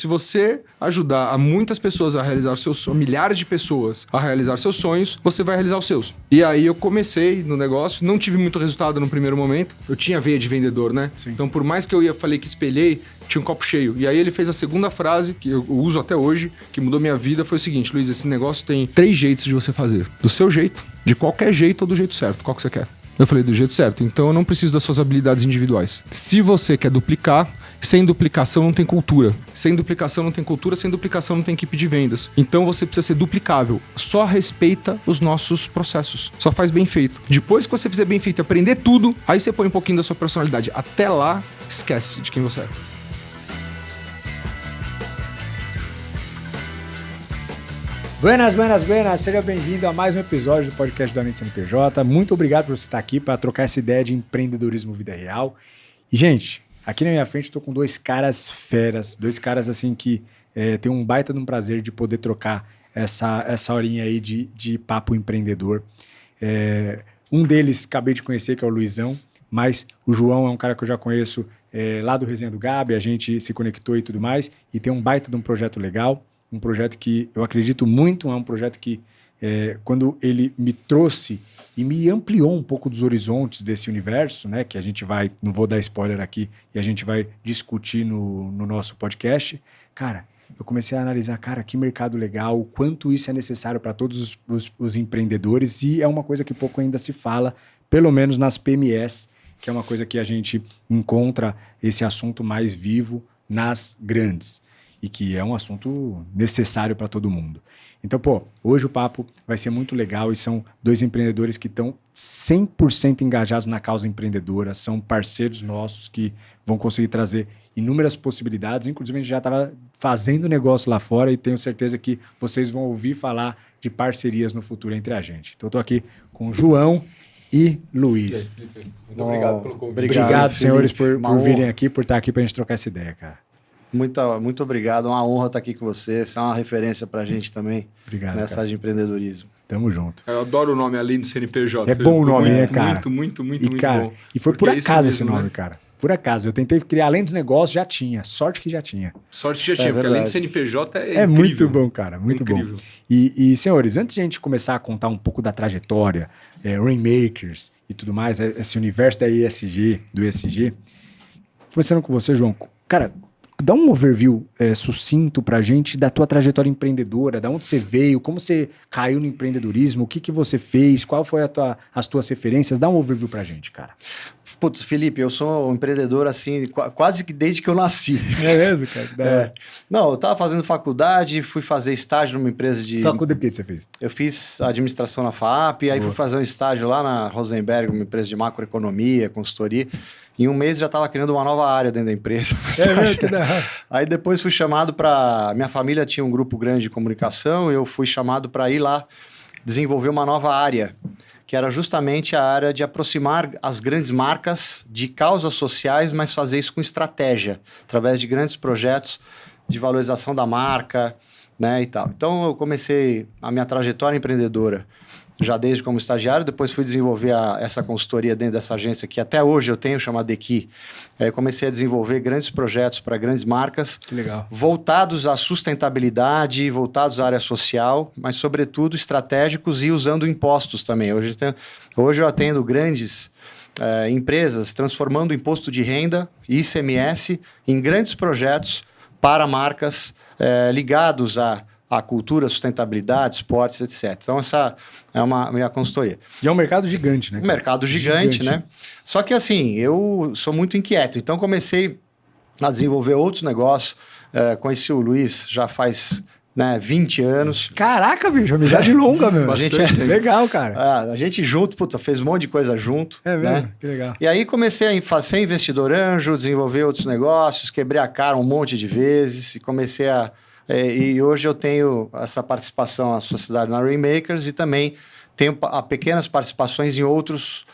se você ajudar a muitas pessoas a realizar seus sonhos, milhares de pessoas a realizar seus sonhos, você vai realizar os seus. E aí eu comecei no negócio, não tive muito resultado no primeiro momento. Eu tinha veia de vendedor, né? Sim. Então, por mais que falei que espelhei, tinha um copo cheio. E aí ele fez a segunda frase, que eu uso até hoje, que mudou minha vida, foi o seguinte: Luiz, esse negócio tem 3 jeitos de você fazer. Do seu jeito, de qualquer jeito ou do jeito certo. Qual que você quer? Eu falei, do jeito certo. Então eu não preciso das suas habilidades individuais. Se você quer duplicar, sem duplicação não tem cultura. Sem duplicação não tem cultura, sem duplicação não tem equipe de vendas. Então você precisa ser duplicável. Só respeita os nossos processos. Só faz bem feito. Depois que você fizer bem feito e aprender tudo, aí você põe um pouquinho da sua personalidade. Até lá, esquece de quem você é. Buenas, buenas, buenas! Seja bem-vindo a mais um episódio do podcast do Mente CNPJ. Muito obrigado por você estar aqui para trocar essa ideia de empreendedorismo vida real. E, gente, aqui na minha frente eu tô com 2 caras feras, 2 caras assim que tem um baita de um prazer de poder trocar essa horinha aí de papo empreendedor. Um deles acabei de conhecer, que é o Luizão, mas o João é um cara que eu já conheço lá do Resenha do Gabi, a gente se conectou e tudo mais, e tem um baita de um projeto legal. Um projeto que eu acredito muito, é um projeto que, quando ele me trouxe e me ampliou um pouco dos horizontes desse universo, né, que a gente vai, não vou dar spoiler aqui, e a gente vai discutir no nosso podcast, cara, eu comecei a analisar, cara, que mercado legal, o quanto isso é necessário para todos os empreendedores, e é uma coisa que pouco ainda se fala, pelo menos nas PMEs, que é uma coisa que a gente encontra esse assunto mais vivo nas grandes. E que é um assunto necessário para todo mundo. Então, hoje o papo vai ser muito legal e são 2 empreendedores que estão 100% engajados na causa empreendedora, são parceiros nossos que vão conseguir trazer inúmeras possibilidades, inclusive a gente já estava fazendo negócio lá fora e tenho certeza que vocês vão ouvir falar de parcerias no futuro entre a gente. Então, eu estou aqui com o João e Luiz. Muito obrigado pelo convite. Obrigado, senhores, por virem aqui, por estar aqui para a gente trocar essa ideia, cara. Muito obrigado, é uma honra estar aqui com você, você é uma referência pra gente também. Obrigado, nessa cara. área de empreendedorismo. Tamo junto. Eu adoro o nome além do CNPJ. É bom o nome, né, cara? Muito Cara, bom. e foi Porque por é isso acaso mesmo, esse nome, né? cara. Por acaso. Eu tentei criar, além dos negócios, já tinha. Sorte que já tinha. Sorte já tinha, porque além do CNPJ É incrível. muito bom, cara. Muito incrível. bom. E, senhores, antes de a gente começar a contar um pouco da trajetória, Rainmakers e tudo mais, esse universo da ESG, do ESG, começando com você, João. Cara, dá um overview sucinto pra gente da tua trajetória empreendedora, da onde você veio, como você caiu no empreendedorismo, o que você fez, qual foi as tuas referências. Dá um overview pra gente, cara. Putz, Felipe, eu sou um empreendedor assim, quase que desde que eu nasci. É mesmo, cara? Não, eu estava fazendo faculdade, fui fazer estágio numa empresa de... Faculdade de que você fez? Eu fiz administração na FAP, aí fui fazer um estágio lá na Rosenberg, uma empresa de macroeconomia, consultoria. Em um mês já estava criando uma nova área dentro da empresa. Aí depois fui chamado para... Minha família tinha um grupo grande de comunicação e eu fui chamado para ir lá desenvolver uma nova área, que era justamente a área de aproximar as grandes marcas de causas sociais, mas fazer isso com estratégia, através de grandes projetos de valorização da marca, né, e tal. Então, eu comecei a minha trajetória empreendedora já desde como estagiário, depois fui desenvolver essa consultoria dentro dessa agência que até hoje eu tenho, chamada Equi. Comecei a desenvolver grandes projetos para grandes marcas, Que legal. voltados à sustentabilidade, voltados à área social, mas sobretudo estratégicos e usando impostos também. Hoje eu atendo grandes empresas transformando o imposto de renda, ICMS, em grandes projetos para marcas ligados à cultura, sustentabilidade, esportes, etc. Então, essa é uma minha consultoria. E é um mercado gigante, né? Um mercado gigante, né? Só que, assim, eu sou muito inquieto. Então, comecei a desenvolver outros negócios. Conheci o Luiz já faz 20 anos. Caraca, bicho, amizade longa, meu. Bastante. Legal, cara. A gente junto, fez um monte de coisa junto. É mesmo? Né? Que legal. E aí comecei a ser investidor anjo, desenvolver outros negócios, quebrei a cara um monte de vezes e comecei e hoje eu tenho essa participação na sociedade na Rainmakers e também tenho pequenas participações em outras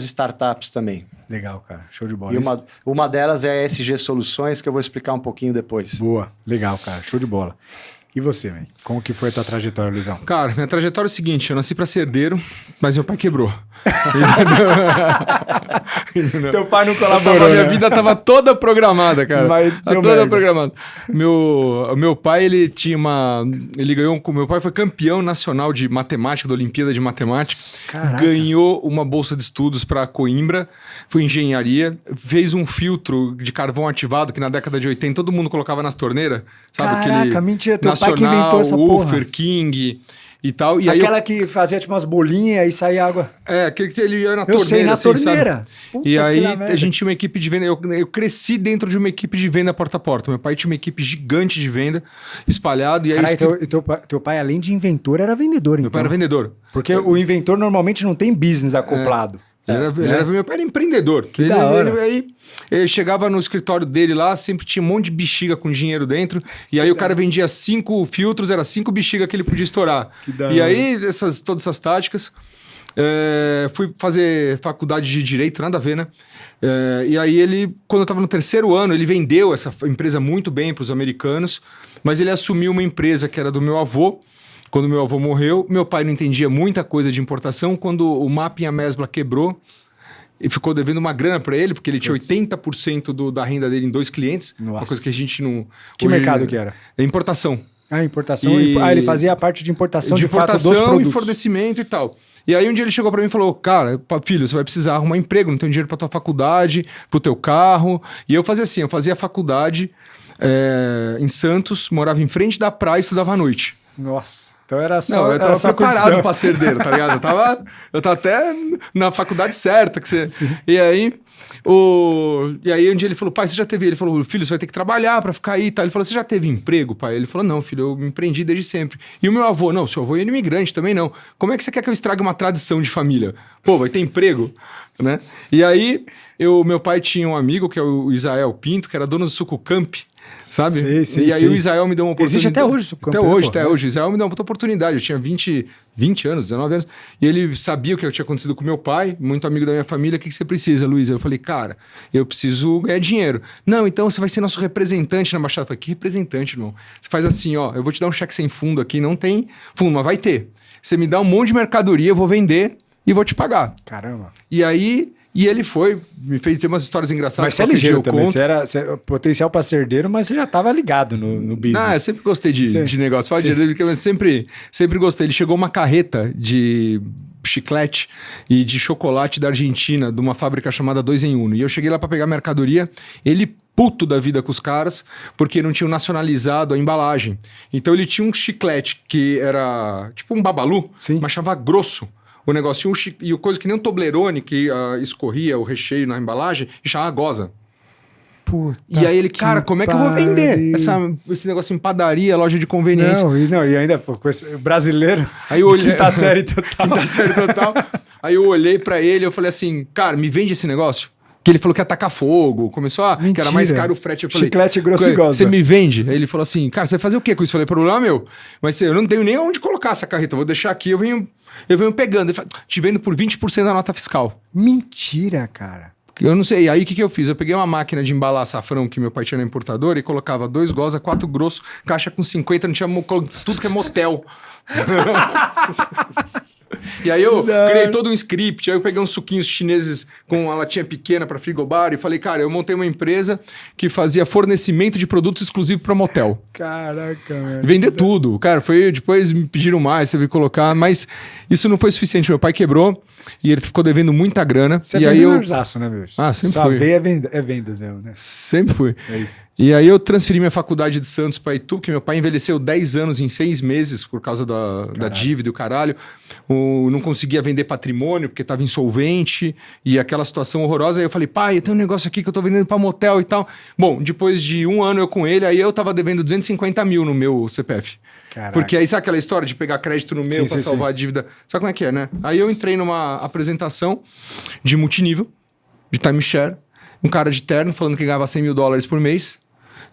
startups também. Legal, cara. Show de bola. E uma delas é a SG Soluções, que eu vou explicar um pouquinho depois. Boa. Legal, cara. Show de bola. E você, velho? Como que foi a tua trajetória, Luizão? Cara, minha trajetória é o seguinte, eu nasci pra ser herdeiro, mas meu pai quebrou. Teu pai não colaborou, Minha vida tava toda programada, cara. Mas deu toda merda. programada. Meu pai, ele tinha uma... Ele ganhou... Meu pai foi campeão nacional de matemática, da Olimpíada de Matemática. Caraca. Ganhou uma bolsa de estudos pra Coimbra, foi engenharia, fez um filtro de carvão ativado que na década de 80 todo mundo colocava nas torneiras. Sabe? Caraca, mentira, teu pai que Nacional, inventou essa porra. Ufer, King e tal. E Aquela aí que fazia tipo umas bolinhas e saía água. aquele que ele ia na Eu torneira. sei, na assim, torneira. sabe? Puta E que aí lá merda. a gente tinha uma equipe de venda. Eu cresci dentro de uma equipe de venda porta a porta. Meu pai tinha uma equipe gigante de venda, espalhado. E aí Caralho, teu pai, além de inventor, era vendedor, então. meu pai era vendedor. Porque o inventor normalmente não tem business acoplado. Meu pai era empreendedor. Que da hora. Aí ele chegava no escritório dele lá, sempre tinha um monte de bexiga com dinheiro dentro. E aí o cara vendia 5 filtros, era 5 bexiga que ele podia estourar. Que da E hora. aí, todas essas táticas. Fui fazer faculdade de Direito, nada a ver, né? E aí quando eu estava no 3º ano, ele vendeu essa empresa muito bem para os americanos, mas ele assumiu uma empresa que era do meu avô. Quando meu avô morreu, meu pai não entendia muita coisa de importação. Quando o Mapping a Mesbla quebrou, e ficou devendo uma grana para ele, porque ele tinha 80% da renda dele em 2 clientes. Nossa. Uma coisa que a gente não... Que hoje- mercado que era? É importação. Ah, importação. E- Ele fazia a parte de importação de fato dos importação e produtos. fornecimento e tal. E aí um dia ele chegou pra mim e falou, cara, filho, você vai precisar arrumar emprego, não tem dinheiro pra tua faculdade, pro teu carro. E eu fazia assim, eu fazia faculdade em Santos, morava em frente da praia e estudava à noite. Nossa. Então era só. Não, eu era tava só preparado condição. pra ser herdeiro, tá ligado? Eu tava até na faculdade certa. E aí um dia ele falou, pai, você já teve... Ele falou, filho, você vai ter que trabalhar pra ficar aí e tal. Ele falou, você já teve emprego, pai? Ele falou, não, filho, eu me empreendi desde sempre. E o meu avô, não, seu avô é imigrante também não. Como é que você quer que eu estrague uma tradição de família? Pô, vai ter emprego, né? E aí, meu pai tinha um amigo, que é o Israel Pinto, que era dono do Suco Camp, sabe? Sei, e aí sei. o Israel me deu uma oportunidade. Existe até hoje o Suco Camp, Até né, hoje, pô? até hoje. O Israel me deu uma outra oportunidade. Eu tinha 20 anos, 19 anos. E ele sabia o que tinha acontecido com meu pai, muito amigo da minha família. O que você precisa, Luiz? Eu falei, cara, eu preciso ganhar dinheiro. Não, então você vai ser nosso representante na Baixada. Eu falei, que representante, irmão? Você faz assim, ó, eu vou te dar um cheque sem fundo aqui. Não tem fundo, mas vai ter. Você me dá um monte de mercadoria, eu vou vender e vou te pagar. Caramba. E aí... E ele me fez ter umas histórias engraçadas. Mas você é qualquer dia ligeiro eu também. conto. Você era potencial pra ser herdeiro, mas você já tava ligado no business. Ah, eu sempre gostei de negócio. Fala de Sim. herdeiro, porque eu sempre gostei. Ele chegou uma carreta de chiclete e de chocolate da Argentina, de uma fábrica chamada 2 em 1. E eu cheguei lá para pegar mercadoria, ele puto da vida com os caras, porque não tinham nacionalizado a embalagem. Então ele tinha um chiclete que era tipo um babalu, Sim. mas chamava grosso. O negócio, e coisa que nem um Toblerone, que escorria o recheio na embalagem, e chamava goza. Puta E aí ele, que cara, como é que eu vou vender pariu. esse negócio em padaria, loja de conveniência? Não, e ainda pô, com esse brasileiro. Aí eu olhei... Quinta série total. Quinta série total. Aí eu olhei pra ele e eu falei assim, cara, me vende esse negócio? Que ele falou que ia tacar fogo. Começou a... Que era mais Mentira. caro o frete. Eu falei... Chiclete grosso e goza. Você me vende? Aí ele falou assim, cara, você vai fazer o quê com isso? Eu falei, problema meu. Mas eu não tenho nem onde colocar essa carreta. Eu vou deixar aqui, eu venho pegando. Ele falou, te vendo por 20% da nota fiscal. Mentira, cara. Eu não sei. Aí o que eu fiz? Eu peguei uma máquina de embalar açafrão que meu pai tinha na importadora e colocava 2 goza, 4 grosso, caixa com 50, não tinha tudo que é motel. E aí eu criei todo um script, aí eu peguei uns suquinhos chineses com uma latinha pequena para frigobar e falei, cara, eu montei uma empresa que fazia fornecimento de produtos exclusivos para motel. Caraca, velho. Vender tudo. Cara, depois me pediram mais, você veio colocar, mas isso não foi suficiente. Meu pai quebrou e ele ficou devendo muita grana. Você e é aí eu vendedorzaço, né, meu? Ah, sempre Sua fui. veia é vendas mesmo, né? sempre fui. É isso. E aí eu transferi minha faculdade de Santos para Itu, que meu pai envelheceu 10 anos em 6 meses por causa da dívida e o caralho. Não conseguia vender patrimônio porque estava insolvente e aquela situação horrorosa. Aí eu falei, pai, eu tenho um negócio aqui que eu tô vendendo para motel e tal. Bom, depois de 1 ano eu com ele, aí eu tava devendo 250 mil no meu CPF. Caraca. Porque aí sabe aquela história de pegar crédito no meu Sim, para sim, salvar sim. a dívida? Sabe como é que é, né? Aí eu entrei numa apresentação de multinível, de timeshare, um cara de terno falando que ganhava $100 mil por mês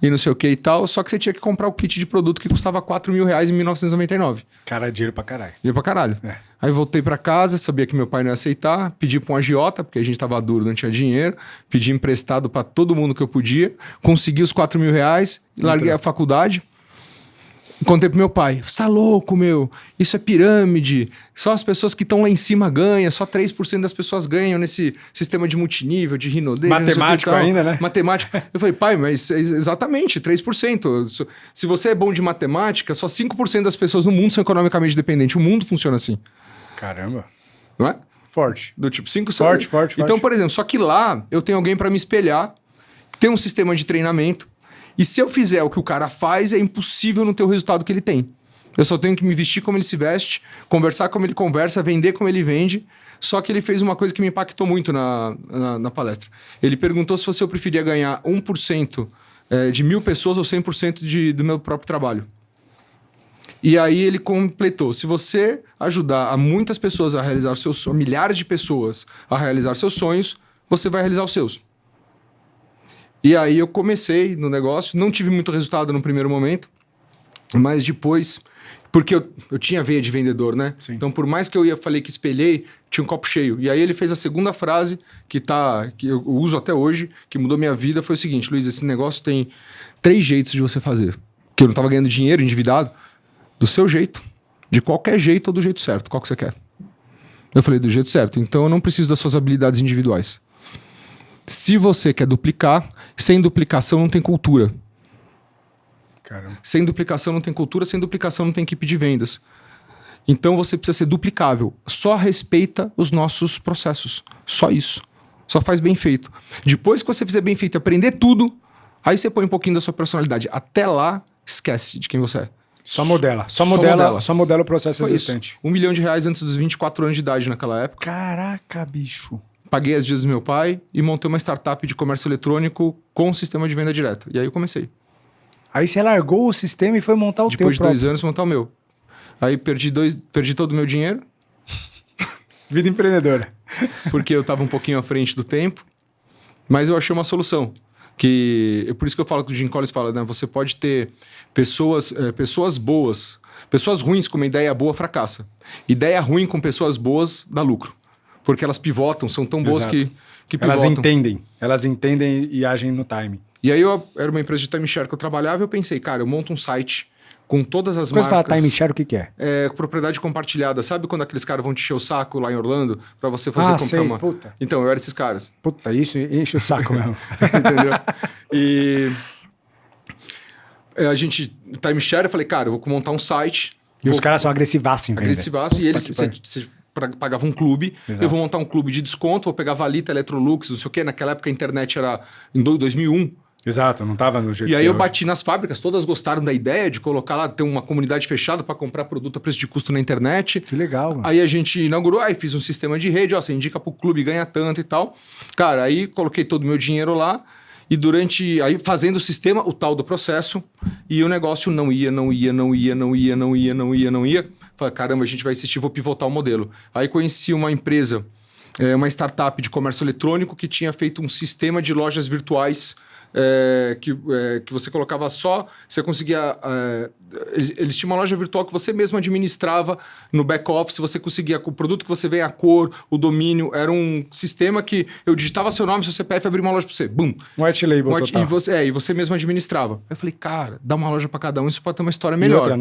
e não sei o que e tal, só que você tinha que comprar o kit de produto que custava R$4 mil em 1999. Cara, dinheiro pra caralho. Dinheiro pra caralho. É. Aí voltei pra casa, sabia que meu pai não ia aceitar, pedi pra um agiota, porque a gente tava duro, não tinha dinheiro, pedi emprestado pra todo mundo que eu podia, consegui os R$4 mil, larguei a faculdade. Contei pro meu pai, você tá louco, meu, isso é pirâmide, só as pessoas que estão lá em cima ganham, só 3% das pessoas ganham nesse sistema de multinível, de rinodê. Matemático ainda, né? Matemático. Eu falei, pai, mas exatamente, 3%. Se você é bom de matemática, só 5% das pessoas no mundo são economicamente dependentes. O mundo funciona assim. Caramba. Não é? Forte. Do tipo 5... Forte. Então, por exemplo, só que lá eu tenho alguém para me espelhar, tem um sistema de treinamento, e se eu fizer o que o cara faz, é impossível não ter o resultado que ele tem. Eu só tenho que me vestir como ele se veste, conversar como ele conversa, vender como ele vende. Só que ele fez uma coisa que me impactou muito na palestra. Ele perguntou se eu preferia ganhar 1% de 1.000 pessoas ou 100% do meu próprio trabalho. E aí ele completou: se você ajudar a muitas pessoas a realizar os seus sonhos, milhares de pessoas a realizar seus sonhos, você vai realizar os seus. E aí eu comecei no negócio, não tive muito resultado no primeiro momento, mas depois, porque eu tinha veia de vendedor, né? Sim. Então, por mais que falei que espelhei, tinha um copo cheio. E aí ele fez a segunda frase, que eu uso até hoje, que mudou minha vida, foi o seguinte: Luiz, esse negócio tem 3 jeitos de você fazer. Que eu não estava ganhando dinheiro, endividado, do seu jeito, de qualquer jeito ou do jeito certo. Qual que você quer? Eu falei, do jeito certo. Então eu não preciso das suas habilidades individuais. Se você quer duplicar, sem duplicação não tem cultura. Caramba. Sem duplicação não tem cultura, sem duplicação não tem equipe de vendas. Então você precisa ser duplicável. Só respeita os nossos processos. Só isso. Só faz bem feito. Depois que você fizer bem feito e aprender tudo, aí você põe um pouquinho da sua personalidade. Até lá, esquece de quem você é. Só modela o processo Foi existente. Isso. R$1 milhão antes dos 24 anos de idade naquela época. Caraca, bicho. Paguei as dívidas do meu pai e montei uma startup de comércio eletrônico com um sistema de venda direta. E aí eu comecei. Aí você largou o sistema e foi montar o teu Depois de próprio. 2 anos, montar o meu. Aí perdi todo o meu dinheiro. Vida empreendedora. Porque eu estava um pouquinho à frente do tempo. Mas eu achei uma solução. Por isso que eu falo que o Jim Collins fala, né? Você pode ter pessoas boas. Pessoas ruins com uma ideia boa fracassa. Ideia ruim com pessoas boas dá lucro. Porque elas pivotam, são tão boas que pivotam. Elas entendem e agem no time. E aí era uma empresa de timeshare que eu trabalhava e eu pensei, cara, eu monto um site com todas as Quando marcas... você fala timeshare, o que é? É propriedade compartilhada. Sabe quando aqueles caras vão te encher o saco lá em Orlando pra você fazer comprar uma... Puta. Então, eu era esses caras. Puta, isso enche o saco mesmo. Entendeu? E timeshare, eu falei, cara, eu vou montar um site. Os caras são agressivaços, entendeu? Agressivaço, e eles... Você pagava um clube, Exato. Eu vou montar um clube de desconto, vou pegar Valita, Electrolux, não sei o quê. Naquela época a internet era em 2001. Exato, não tava no jeito E aí que eu é bati nas fábricas, todas gostaram da ideia de colocar lá, ter uma comunidade fechada para comprar produto a preço de custo na internet. Que legal, mano. Aí a gente inaugurou, aí fiz um sistema de rede, ó, você indica pro clube, ganha tanto e tal. Cara, aí coloquei todo o meu dinheiro lá e aí fazendo o sistema, o tal do processo, e o negócio não ia. Falei, caramba, a gente vai insistir, vou pivotar o modelo. Aí conheci uma empresa, uma startup de comércio eletrônico que tinha feito um sistema de lojas virtuais que você colocava só, você conseguia... eles tinham uma loja virtual que você mesmo administrava no back-office, você conseguia, com o produto que você vê, a cor, o domínio, era um sistema que eu digitava seu nome, seu CPF, abria uma loja para você, bum! White label total. E você mesmo administrava. Aí eu falei, cara, dá uma loja para cada um, isso pode ter uma história melhor. E outra,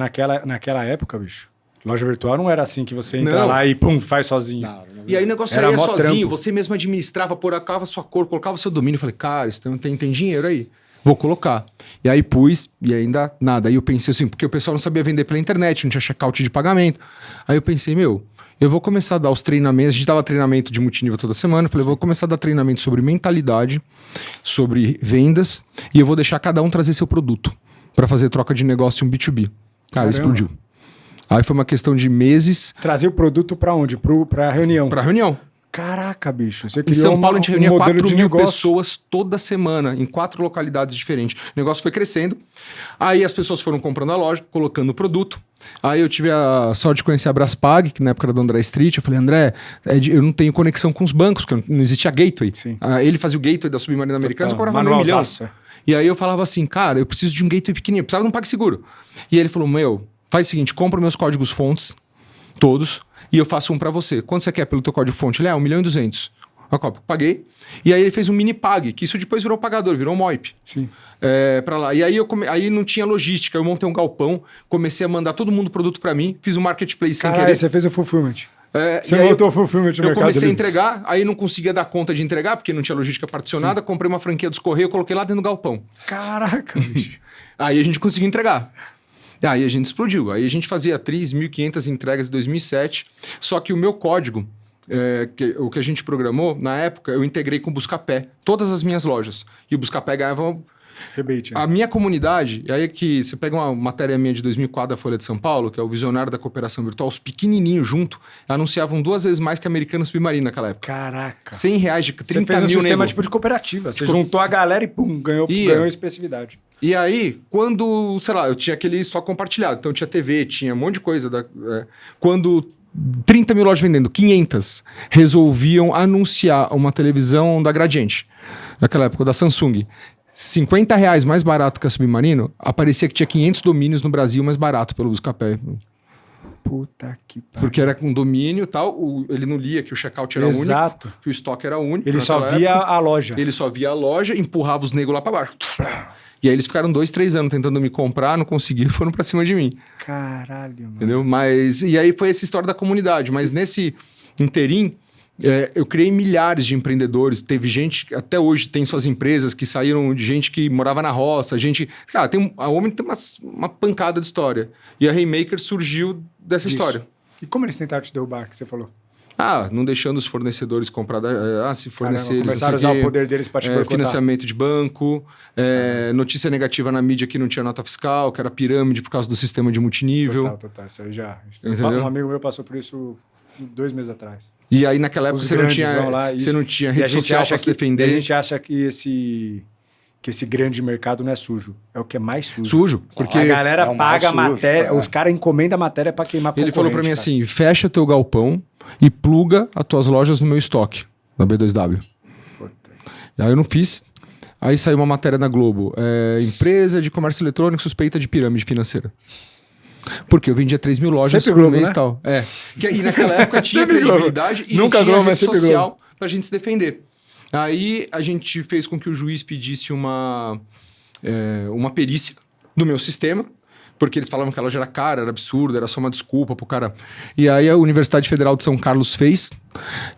naquela época, bicho, loja virtual não era assim que você entra lá e pum, faz sozinho. Não. E aí o negócio Era saía mó sozinho, trampo. você mesmo administrava, colocava sua cor, colocava seu domínio. Eu falei, cara, isso tem dinheiro aí. Vou colocar. E aí pus, e ainda nada. Aí eu pensei assim, porque o pessoal não sabia vender pela internet, não tinha checkout de pagamento. Aí eu pensei, eu vou começar a dar os treinamentos. A gente dava treinamento de multinível toda semana. Eu falei, vou começar a dar treinamento sobre mentalidade, sobre vendas, e eu vou deixar cada um trazer seu produto para fazer troca de negócio um B2B. Cara, explodiu. Aí foi uma questão de meses. Trazer o produto pra onde? Pra reunião. Pra reunião. Caraca, bicho. Você Em criou São Paulo a gente reunia 4.000 pessoas. pessoas toda semana, em 4 localidades diferentes. O negócio foi crescendo. Aí as pessoas foram comprando a loja, colocando o produto. Aí eu tive a sorte de conhecer a Braspag, que na época era do André Street. Eu falei, André, eu não tenho conexão com os bancos, porque não existia gateway. Sim. Ele fazia o gateway da Submarina Americana, eu cobrava $1 milhão. E aí eu falava assim, cara, eu preciso de um gateway pequenininho, precisava de um PagSeguro. E aí ele falou, faz o seguinte, compra meus códigos fontes, todos, e eu faço um pra você. Quanto você quer pelo teu código fonte? Ele 1,2 milhão. A cópia. Paguei. E aí ele fez um mini pag, que isso depois virou pagador, virou um MOIP. Sim. Pra lá. E aí, aí não tinha logística. Eu montei um galpão, comecei a mandar todo mundo produto pra mim, fiz um marketplace sem Caralho, querer. você fez o fulfillment. Você montou o fulfillment no Eu Mercado comecei a Livre. entregar, aí não conseguia dar conta de entregar, porque não tinha logística particionada. Comprei uma franquia dos Correios, coloquei lá dentro do galpão. Caraca, bicho. Aí a gente conseguiu entregar. Aí a gente explodiu. Aí a gente fazia 3.500 entregas em 2007. Só que o meu código, o que a gente programou, na época, eu integrei com o Buscapé. Todas as minhas lojas. E o Buscapé ganhava... Rebate, né? A minha comunidade, e aí é que você pega uma matéria minha de 2004 da Folha de São Paulo, que é o Visionário da Cooperação Virtual, os pequenininhos junto, anunciavam 2 vezes mais que Americanos Submarino naquela época. Caraca. R$100 de 30 Você fez um mil sistema nego. tipo de cooperativa. Você juntou a galera e pum, ganhou expressividade. E aí, quando, sei lá, eu tinha aquele estoque compartilhado, então tinha TV, tinha um monte de coisa. Quando 30 mil lojas vendendo, 500 resolviam anunciar uma televisão da Gradiente, naquela época, da Samsung, R$50 mais barato que a Submarino, aparecia que tinha 500 domínios no Brasil mais barato pelo Buscapé. Puta que pariu. Porque era com domínio e tal, ele não lia que o checkout era Exato. único, que o estoque era único. Ele só via a loja. Ele só via a loja, empurrava os negros lá pra baixo. E aí eles ficaram 2, 3 anos tentando me comprar, não conseguiram, foram pra cima de mim. Caralho, mano. Entendeu? E aí foi essa história da comunidade. Mas nesse interim, eu criei milhares de empreendedores. Teve gente que até hoje tem suas empresas que saíram de gente que morava na roça. Cara, a Omni tem uma pancada de história. E a Haymaker surgiu dessa história. E como eles tentaram te derrubar, que você falou? Não deixando os fornecedores comprar. Se fornecer eles. Começaram a usar o poder deles para te boicotar. Financiamento de banco, notícia negativa na mídia que não tinha nota fiscal, que era pirâmide por causa do sistema de multinível. Total. Isso aí já. Entendeu? Um amigo meu passou por isso 2 meses atrás. E aí, naquela época, Os você não grandes vão lá, você não tinha rede social para se defender. E a gente acha que esse grande mercado não é sujo. É o que é mais sujo. Sujo. Porque a galera paga a matéria, é. os caras encomendam a matéria para queimar ele falou para mim cara. assim, fecha teu galpão e pluga as tuas lojas no meu estoque, da B2W. Puta. Aí eu não fiz. Aí saiu uma matéria na Globo. Empresa de comércio eletrônico suspeita de pirâmide financeira. Porque eu vendia 3 mil lojas sempre por Globo, mês e né? tal. E naquela época tinha Sempre credibilidade Globo. e Nunca não tinha Globo, mas rede sempre social pra gente se defender. Aí a gente fez com que o juiz pedisse uma perícia do meu sistema, porque eles falavam que a loja era cara, era absurdo, era só uma desculpa pro cara. E aí a Universidade Federal de São Carlos fez,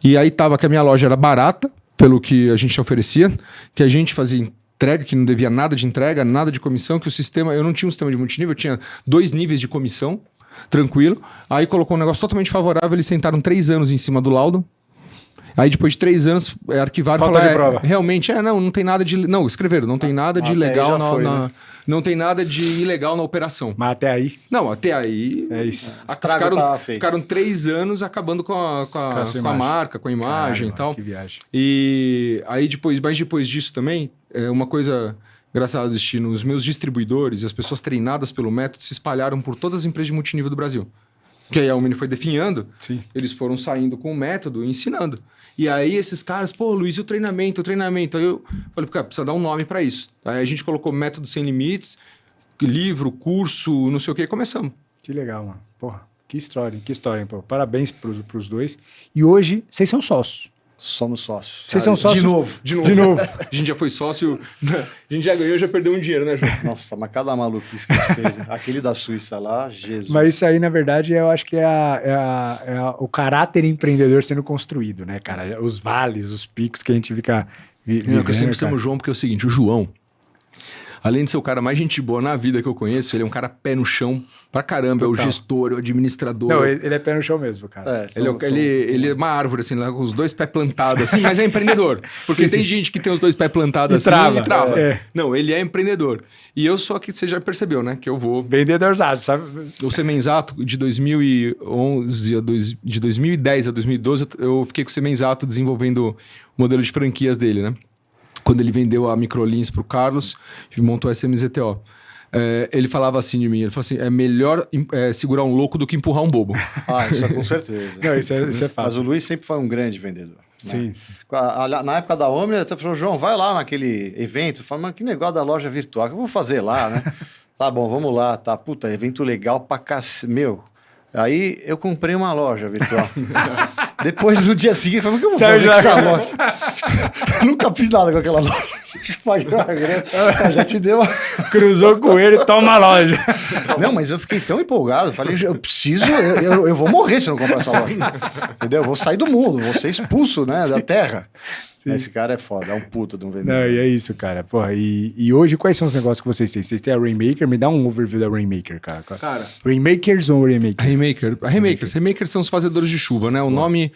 e aí tava que a minha loja era barata, pelo que a gente oferecia, que a gente fazia entrega, que não devia nada de entrega, nada de comissão, que o sistema... Eu não tinha um sistema de multinível, eu tinha 2 níveis de comissão, tranquilo. Aí colocou um negócio totalmente favorável, eles sentaram 3 anos em cima do laudo. Aí depois de 3 anos, arquivaram e Falta falaram... de prova. Realmente, não tem nada de... Não, escreveram, não tem nada de ilegal né? Não tem nada de ilegal na operação. Mas até aí... Não, até aí... É isso. Ficaram 3 anos acabando com a marca, com a imagem e tal. Que viagem. E aí depois disso também, uma coisa engraçada do destino, os meus distribuidores e as pessoas treinadas pelo método se espalharam por todas as empresas de multinível do Brasil. Que aí a Omni foi definhando, Sim. Eles foram saindo com o método e ensinando. E aí esses caras, Luiz, e o treinamento? Aí eu falei, cara, precisa dar um nome para isso. Aí a gente colocou Método Sem Limites, livro, curso, não sei o que, e começamos. Que legal, mano. Porra, que história, pô. Parabéns pros dois. E hoje, vocês são sócios. Somos sócios. Vocês são sócios? De novo. A gente já foi sócio, a gente já ganhou, já perdeu um dinheiro, né, João? Nossa, mas cada maluquice que a gente fez. Aquele da Suíça lá, Jesus. Mas isso aí, na verdade, eu acho que é o caráter empreendedor sendo construído, né, cara? Os vales, os picos que a gente fica vivendo, Eu sempre chamo cara. o João porque é o seguinte, o João, além de ser o cara mais gente boa na vida que eu conheço, ele é um cara pé no chão pra caramba, Total. é o gestor, é o administrador. Não, ele é pé no chão mesmo, cara. Ele é uma árvore, assim, lá com os 2 pés plantados, assim, mas é empreendedor. Porque tem gente que tem os 2 pés plantados assim e trava. Não, ele é empreendedor. E eu só que você já percebeu, né? Que eu vou... Vendedorzado, sabe? O Semenzato, de 2010 a 2012, eu fiquei com o Semenzato desenvolvendo o modelo de franquias dele, né? Quando ele vendeu a Microlins pro Carlos e montou a SMZTO. Ele falava assim de mim, ele falou assim, é melhor segurar um louco do que empurrar um bobo. Isso é com certeza. Não, isso é fato. Mas o Luiz sempre foi um grande vendedor. Sim, né? sim. Na época da Omni, até falou, João, vai lá naquele evento. Falei, mas que negócio da loja virtual, que eu vou fazer lá, né? Tá bom, vamos lá, tá. Puta, evento legal pra cacete. Meu, aí eu comprei uma loja virtual. Depois, no dia seguinte, eu falei, o que eu vou fazer com essa loja? Eu nunca fiz nada com aquela loja. Já te deu. Cruzou com ele, toma a loja. Não, mas eu fiquei tão empolgado. Falei, eu preciso, eu vou morrer se eu não comprar essa loja. Entendeu? Eu vou sair do mundo, vou ser expulso, né, da terra. Sim. Esse cara é foda, é um puta de um vendedor. Não, e é isso, cara. Porra, e hoje, quais são os negócios que vocês têm? Vocês têm a Rainmaker? Me dá um overview da Rainmaker, cara. Rainmakers ou Rainmaker? Rainmakers. Rainmakers são os fazedores de chuva, né? O nome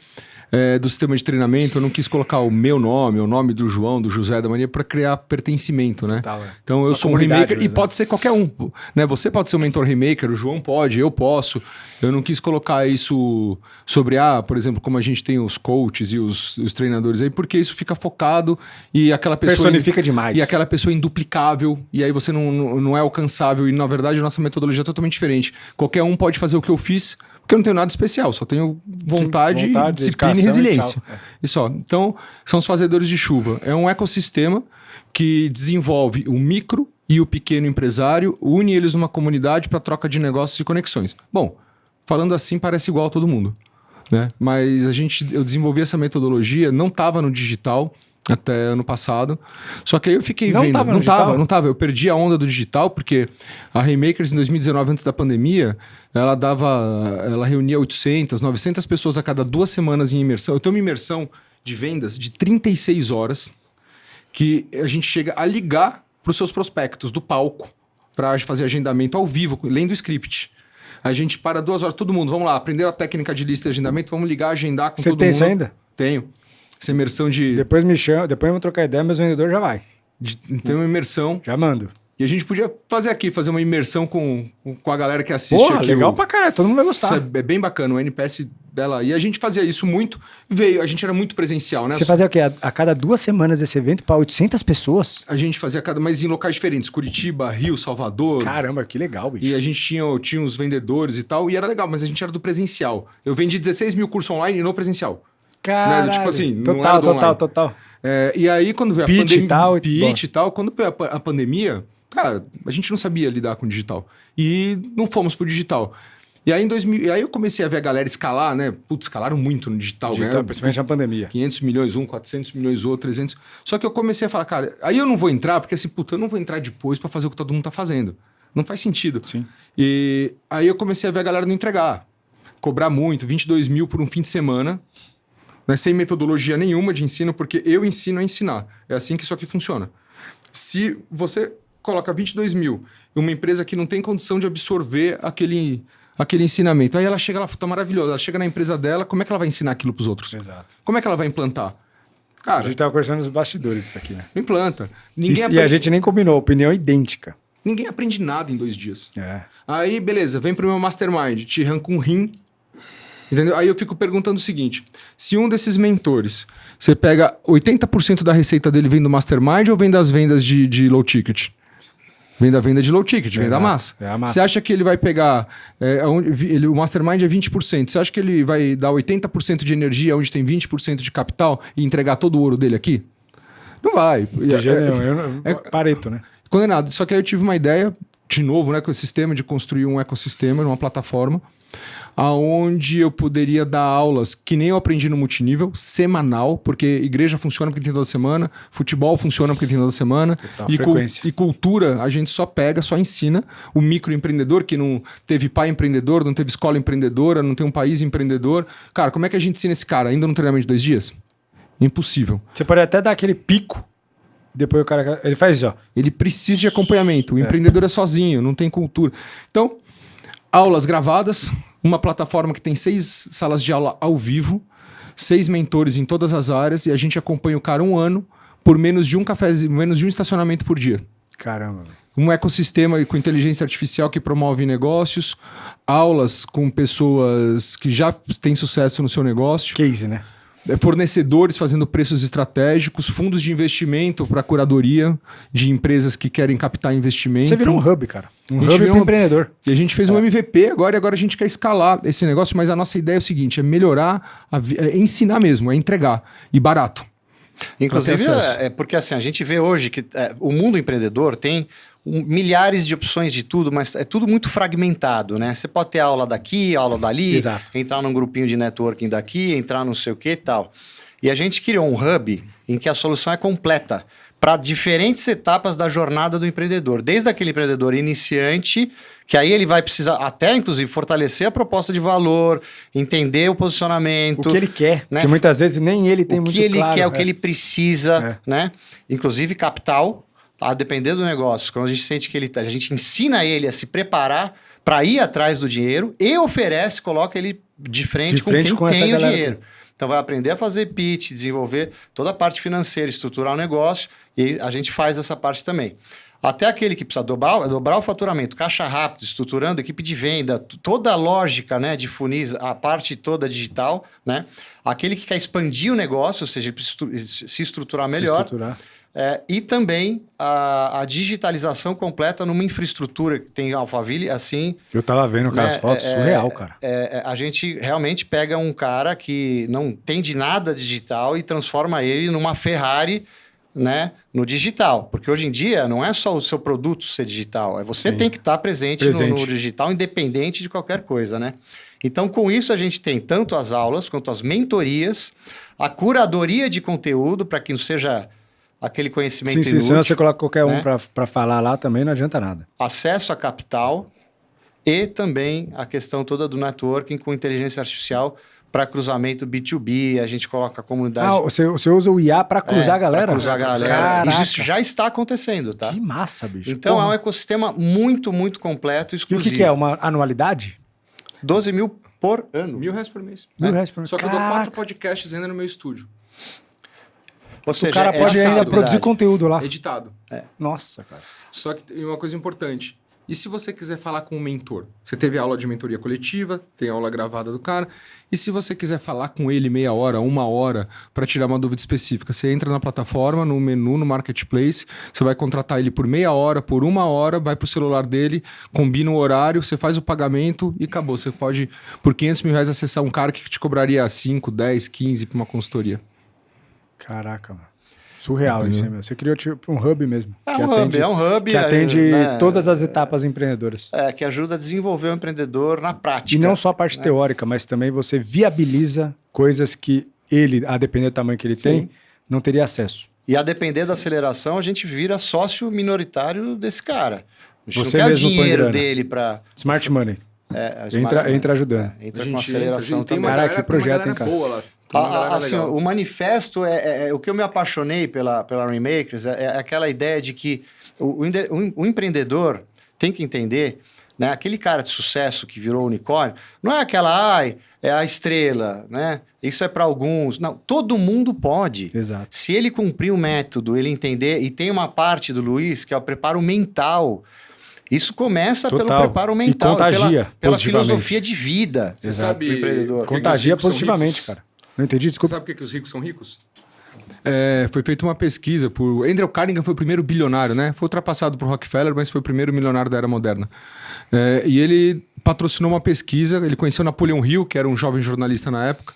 do sistema de treinamento, eu não quis colocar o meu nome, o nome do João, do José, da Maria, para criar pertencimento, né? Total, então, eu sou um Rainmaker e pode ser qualquer um, né? Você pode ser um mentor Rainmaker, o João pode, eu posso. Eu não quis colocar isso sobre, por exemplo, como a gente tem os coaches e os treinadores aí, porque isso fica focado e aquela pessoa... Personifica demais. E aquela pessoa induplicável, e aí você não é alcançável. E, na verdade, a nossa metodologia é totalmente diferente. Qualquer um pode fazer o que eu fiz, porque eu não tenho nada especial, só tenho vontade disciplina e resiliência. E só. Então, são os fazedores de chuva. É um ecossistema que desenvolve o micro e o pequeno empresário, une eles numa comunidade para troca de negócios e conexões. Bom, falando assim parece igual a todo mundo, né? Mas eu desenvolvi essa metodologia, não estava no digital até ano passado, só que aí eu fiquei vendo... Não tava, eu perdi a onda do digital, porque a Rainmakers em 2019, antes da pandemia, ela reunia 800, 900 pessoas a cada 2 semanas em imersão. Eu tenho uma imersão de vendas de 36 horas, que a gente chega a ligar para os seus prospectos do palco, para fazer agendamento ao vivo, lendo o script. A gente para 2 horas, todo mundo, vamos lá, aprender a técnica de lista e agendamento, vamos ligar, agendar com todo mundo. Você tem isso ainda? Tenho. Essa imersão de... Depois me chama, depois vamos trocar ideia, mas o vendedor já vai. Tem uma imersão. Já mando. E a gente podia fazer uma imersão com a galera que assiste. Porra, aqui. Legal pra caralho, todo mundo vai gostar. Isso é bem bacana, o NPS dela. E a gente fazia isso muito, a gente era muito presencial, né? Você fazia o quê? A cada 2 semanas esse evento para 800 pessoas? A gente fazia mas em locais diferentes, Curitiba, Rio, Salvador. Caramba, que legal, bicho. E a gente tinha os vendedores e tal, e era legal, mas a gente era do presencial. Eu vendi 16 mil cursos online no presencial. Caralho. Né? Tipo assim, total. E aí, quando veio a pandemia... e tal, quando veio a pandemia, cara, a gente não sabia lidar com o digital. E não fomos pro digital. E aí, aí eu comecei a ver a galera escalar, né? Putz, escalaram muito no digital. Principalmente na pandemia. 500 milhões 400 milhões outro, 300. Só que eu comecei a falar, cara, aí eu não vou entrar, porque assim, eu não vou entrar depois para fazer o que todo mundo tá fazendo. Não faz sentido. Sim. E aí eu comecei a ver a galera não entregar. Cobrar muito, 22 mil por um fim de semana, né? Sem metodologia nenhuma de ensino, porque eu ensino a ensinar. É assim que isso aqui funciona. Se você coloca 22 mil em uma empresa que não tem condição de absorver aquele ensinamento, aí ela chega lá, tá maravilhosa, ela chega na empresa dela, como é que ela vai ensinar aquilo pros outros? Exato. Como é que ela vai implantar? Cara, a gente tava conversando nos bastidores isso aqui, né? Implanta. E a gente nem combinou, opinião idêntica. Ninguém aprende nada em 2 dias. É. Aí, beleza, vem pro meu mastermind, te arranca um rim. Entendeu? Aí eu fico perguntando o seguinte, se um desses mentores, você pega 80% da receita dele vem do mastermind ou vem das vendas de low ticket? Vem da venda de low ticket, vem da massa. É a massa. Você acha que ele vai pegar... o mastermind é 20%. Você acha que ele vai dar 80% de energia onde tem 20% de capital e entregar todo o ouro dele aqui? Não vai. Pareto, né? Condenado. Só que aí eu tive uma ideia, de novo, né, com esse sistema de construir um ecossistema, numa plataforma, aonde eu poderia dar aulas que nem eu aprendi no multinível, semanal, porque igreja funciona porque tem toda semana, futebol funciona porque tem toda semana, e cultura a gente só pega, só ensina o microempreendedor que não teve pai empreendedor, não teve escola empreendedora, não tem um país empreendedor. Cara, como é que a gente ensina esse cara ainda no treinamento de 2 dias? Impossível. Você pode até dar aquele pico, depois o cara... Ele faz isso, ó. Ele precisa de acompanhamento. O empreendedor é sozinho, não tem cultura. Então, aulas gravadas, uma plataforma que tem 6 salas de aula ao vivo, 6 mentores em todas as áreas, e a gente acompanha o cara 1 ano por menos de um menos de um estacionamento por dia. Caramba. Um ecossistema com inteligência artificial que promove negócios, aulas com pessoas que já têm sucesso no seu negócio. Case, né? Fornecedores fazendo preços estratégicos, fundos de investimento para curadoria de empresas que querem captar investimento. Você virou um hub, cara. Um hub para empreendedor. E a gente fez um MVP agora, e agora a gente quer escalar esse negócio, mas a nossa ideia é o seguinte, é melhorar, é ensinar mesmo, é entregar, e barato. Inclusive, porque assim, a gente vê hoje que o mundo empreendedor tem milhares de opções de tudo, mas é tudo muito fragmentado, né? Você pode ter aula daqui, aula dali, Exato. entrar num grupinho de networking daqui, entrar não sei o que e tal. E a gente criou um hub em que a solução é completa para diferentes etapas da jornada do empreendedor. Desde aquele empreendedor iniciante, que aí ele vai precisar até, inclusive, fortalecer a proposta de valor, entender o posicionamento. O que ele quer, né? Porque muitas vezes nem ele tem muito claro. O que ele quer, o que ele precisa, né? Inclusive capital, a depender do negócio. Quando a gente sente que a gente ensina ele a se preparar para ir atrás do dinheiro e oferece, coloca ele de frente com quem tem o dinheiro. Então vai aprender a fazer pitch, desenvolver toda a parte financeira, estruturar o negócio, e a gente faz essa parte também. Até aquele que precisa dobrar o faturamento, caixa rápido, estruturando equipe de venda, toda a lógica, né, de funis, a parte toda digital, né? Aquele que quer expandir o negócio, ou seja, se estruturar melhor. E também a digitalização completa numa infraestrutura que tem Alphaville, assim... Eu tava vendo aquelas fotos, surreal, cara. A gente realmente pega um cara que não entende nada digital e transforma ele numa Ferrari, né, no digital. Porque hoje em dia não é só o seu produto ser digital, é você tem que estar presente. No digital, independente de qualquer coisa, né? Então, com isso, a gente tem tanto as aulas quanto as mentorias, a curadoria de conteúdo, para que não seja... aquele conhecimento inútil. Senão você coloca qualquer um para falar lá também, não adianta nada. Acesso a capital e também a questão toda do networking com inteligência artificial para cruzamento B2B, a gente coloca a comunidade... Você usa o IA para cruzar a galera? Para cruzar a galera. Caraca. Isso já está acontecendo, tá? Que massa, bicho. Então é um ecossistema muito, muito completo e exclusivo. E o que é? Uma anualidade? 12 mil por ano. R$1.000 por mês. R$1.000 por mês. Só que eu dou 4 podcasts ainda no meu estúdio. Ou seja, o cara pode ainda produzir conteúdo lá. Editado. Nossa, cara. Só que tem uma coisa importante. E se você quiser falar com um mentor? Você teve aula de mentoria coletiva, tem aula gravada do cara. E se você quiser falar com ele meia hora, 1 hora, para tirar uma dúvida específica, você entra na plataforma, no menu, no Marketplace, você vai contratar ele por meia hora, por 1 hora, vai pro celular dele, combina o horário, você faz o pagamento e acabou. Você pode, por R$500 mil, acessar um cara que te cobraria 5, 10, 15 para uma consultoria. Caraca, mano. Surreal isso aí mesmo. Você criou tipo um hub mesmo. É um hub. Que atende todas as etapas empreendedoras. Que ajuda a desenvolver o empreendedor na prática. E não só a parte teórica, mas também você viabiliza coisas que ele, a depender do tamanho que ele tem, não teria acesso. E a depender da aceleração, a gente vira sócio minoritário desse cara. A gente você não quer mesmo o dinheiro dele para... Smart Money. Entra ajudando. Entra com aceleração também. Caraca, que projeto, hein, cara? Boa lá. Assim, o manifesto o que eu me apaixonei pela Rainmakers é aquela ideia de que o empreendedor tem que entender, né, aquele cara de sucesso que virou unicórnio, não é aquela, é a estrela, né? Isso é para alguns. Não, todo mundo pode. Exato. Se ele cumprir o método, ele entender, e tem uma parte do Luiz que é o preparo mental. Isso começa pelo preparo mental, e contagia pela filosofia de vida. Você sabe, do empreendedor. Contagia positivamente, cara. Não entendi, desculpa. Você sabe por que os ricos são ricos? Foi feita uma pesquisa por... Andrew Carnegie foi o primeiro bilionário, né? Foi ultrapassado por Rockefeller, mas foi o primeiro milionário da era moderna. E ele patrocinou uma pesquisa, ele conheceu Napoleão Hill, que era um jovem jornalista na época.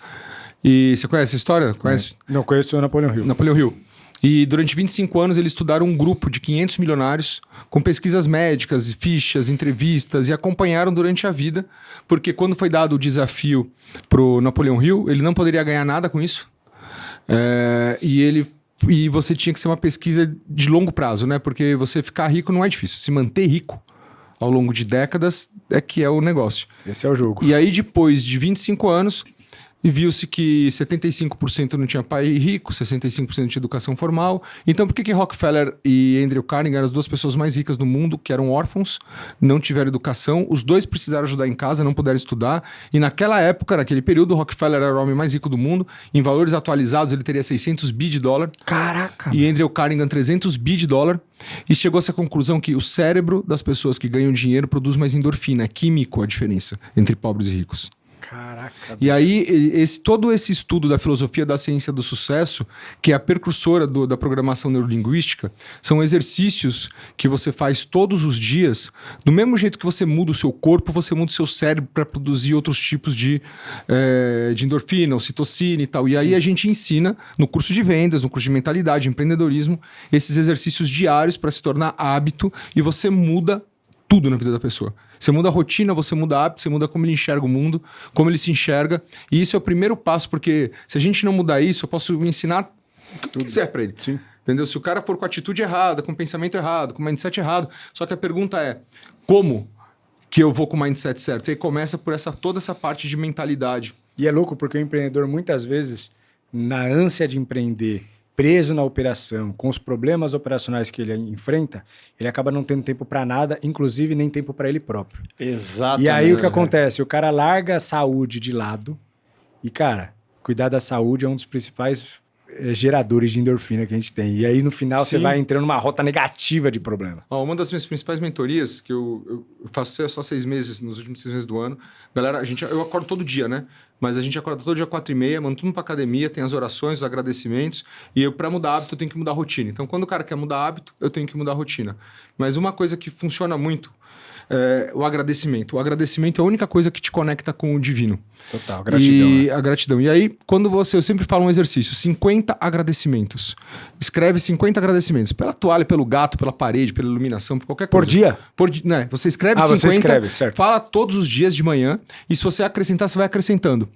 E você conhece a história? Conhece? Não conheço o Napoleão Hill. Napoleão Hill. E durante 25 anos eles estudaram um grupo de 500 milionários com pesquisas médicas, fichas, entrevistas e acompanharam durante a vida, porque quando foi dado o desafio pro Napoleão Hill, ele não poderia ganhar nada com isso. E você tinha que ser uma pesquisa de longo prazo, né? Porque você ficar rico não é difícil. Se manter rico ao longo de décadas é que é o negócio. Esse é o jogo. E aí, depois de 25 anos... E viu-se que 75% não tinha pai rico, 65% de educação formal. Então, por que Rockefeller e Andrew Carnegie eram as duas pessoas mais ricas do mundo, que eram órfãos, não tiveram educação? Os dois precisaram ajudar em casa, não puderam estudar. E naquela época, naquele período, Rockefeller era o homem mais rico do mundo. Em valores atualizados, ele teria 600 bi de dólar. Caraca! E Andrew Carnegie 300 bi de dólar. E chegou-se à conclusão que o cérebro das pessoas que ganham dinheiro produz mais endorfina. É químico a diferença entre pobres e ricos. Caraca. E aí, todo esse estudo da filosofia da ciência do sucesso, que é a precursora da programação neurolinguística, são exercícios que você faz todos os dias. Do mesmo jeito que você muda o seu corpo, você muda o seu cérebro para produzir outros tipos de endorfina, ocitocina e tal. E aí a gente ensina no curso de vendas, no curso de mentalidade, empreendedorismo, esses exercícios diários para se tornar hábito e você muda tudo na vida da pessoa. Você muda a rotina, você muda hábito, você muda como ele enxerga o mundo, como ele se enxerga. E isso é o primeiro passo, porque se a gente não mudar isso, eu posso ensinar o que eu quiser pra ele. Sim. Entendeu? Se o cara for com a atitude errada, com o pensamento errado, com o mindset errado. Só que a pergunta é, como que eu vou com o mindset certo? E aí começa por toda essa parte de mentalidade. E é louco porque o empreendedor, muitas vezes, na ânsia de empreender, preso na operação, com os problemas operacionais que ele enfrenta, ele acaba não tendo tempo para nada, inclusive nem tempo para ele próprio. Exatamente. E aí o que acontece? O cara larga a saúde de lado e, cara, cuidar da saúde é um dos principais geradores de endorfina que a gente tem. E aí no final você vai entrando numa rota negativa de problema. Uma das minhas principais mentorias, que eu faço só 6 meses, nos últimos 6 meses do ano, galera, eu acordo todo dia, né? Mas a gente acorda todo dia 4h30, mando tudo pra academia, tem as orações, os agradecimentos. E para mudar hábito, eu tenho que mudar a rotina. Então, quando o cara quer mudar hábito, eu tenho que mudar a rotina. Mas uma coisa que funciona muito é o agradecimento. O agradecimento é a única coisa que te conecta com o divino. Total, gratidão. E a gratidão. E aí, eu sempre falo um exercício, 50 agradecimentos. Escreve 50 agradecimentos. Pela toalha, pelo gato, pela parede, pela iluminação, por qualquer coisa. Por dia? Né? Você escreve 50, você escreve, certo. Fala todos os dias de manhã, e se você acrescentar, você vai acrescentando.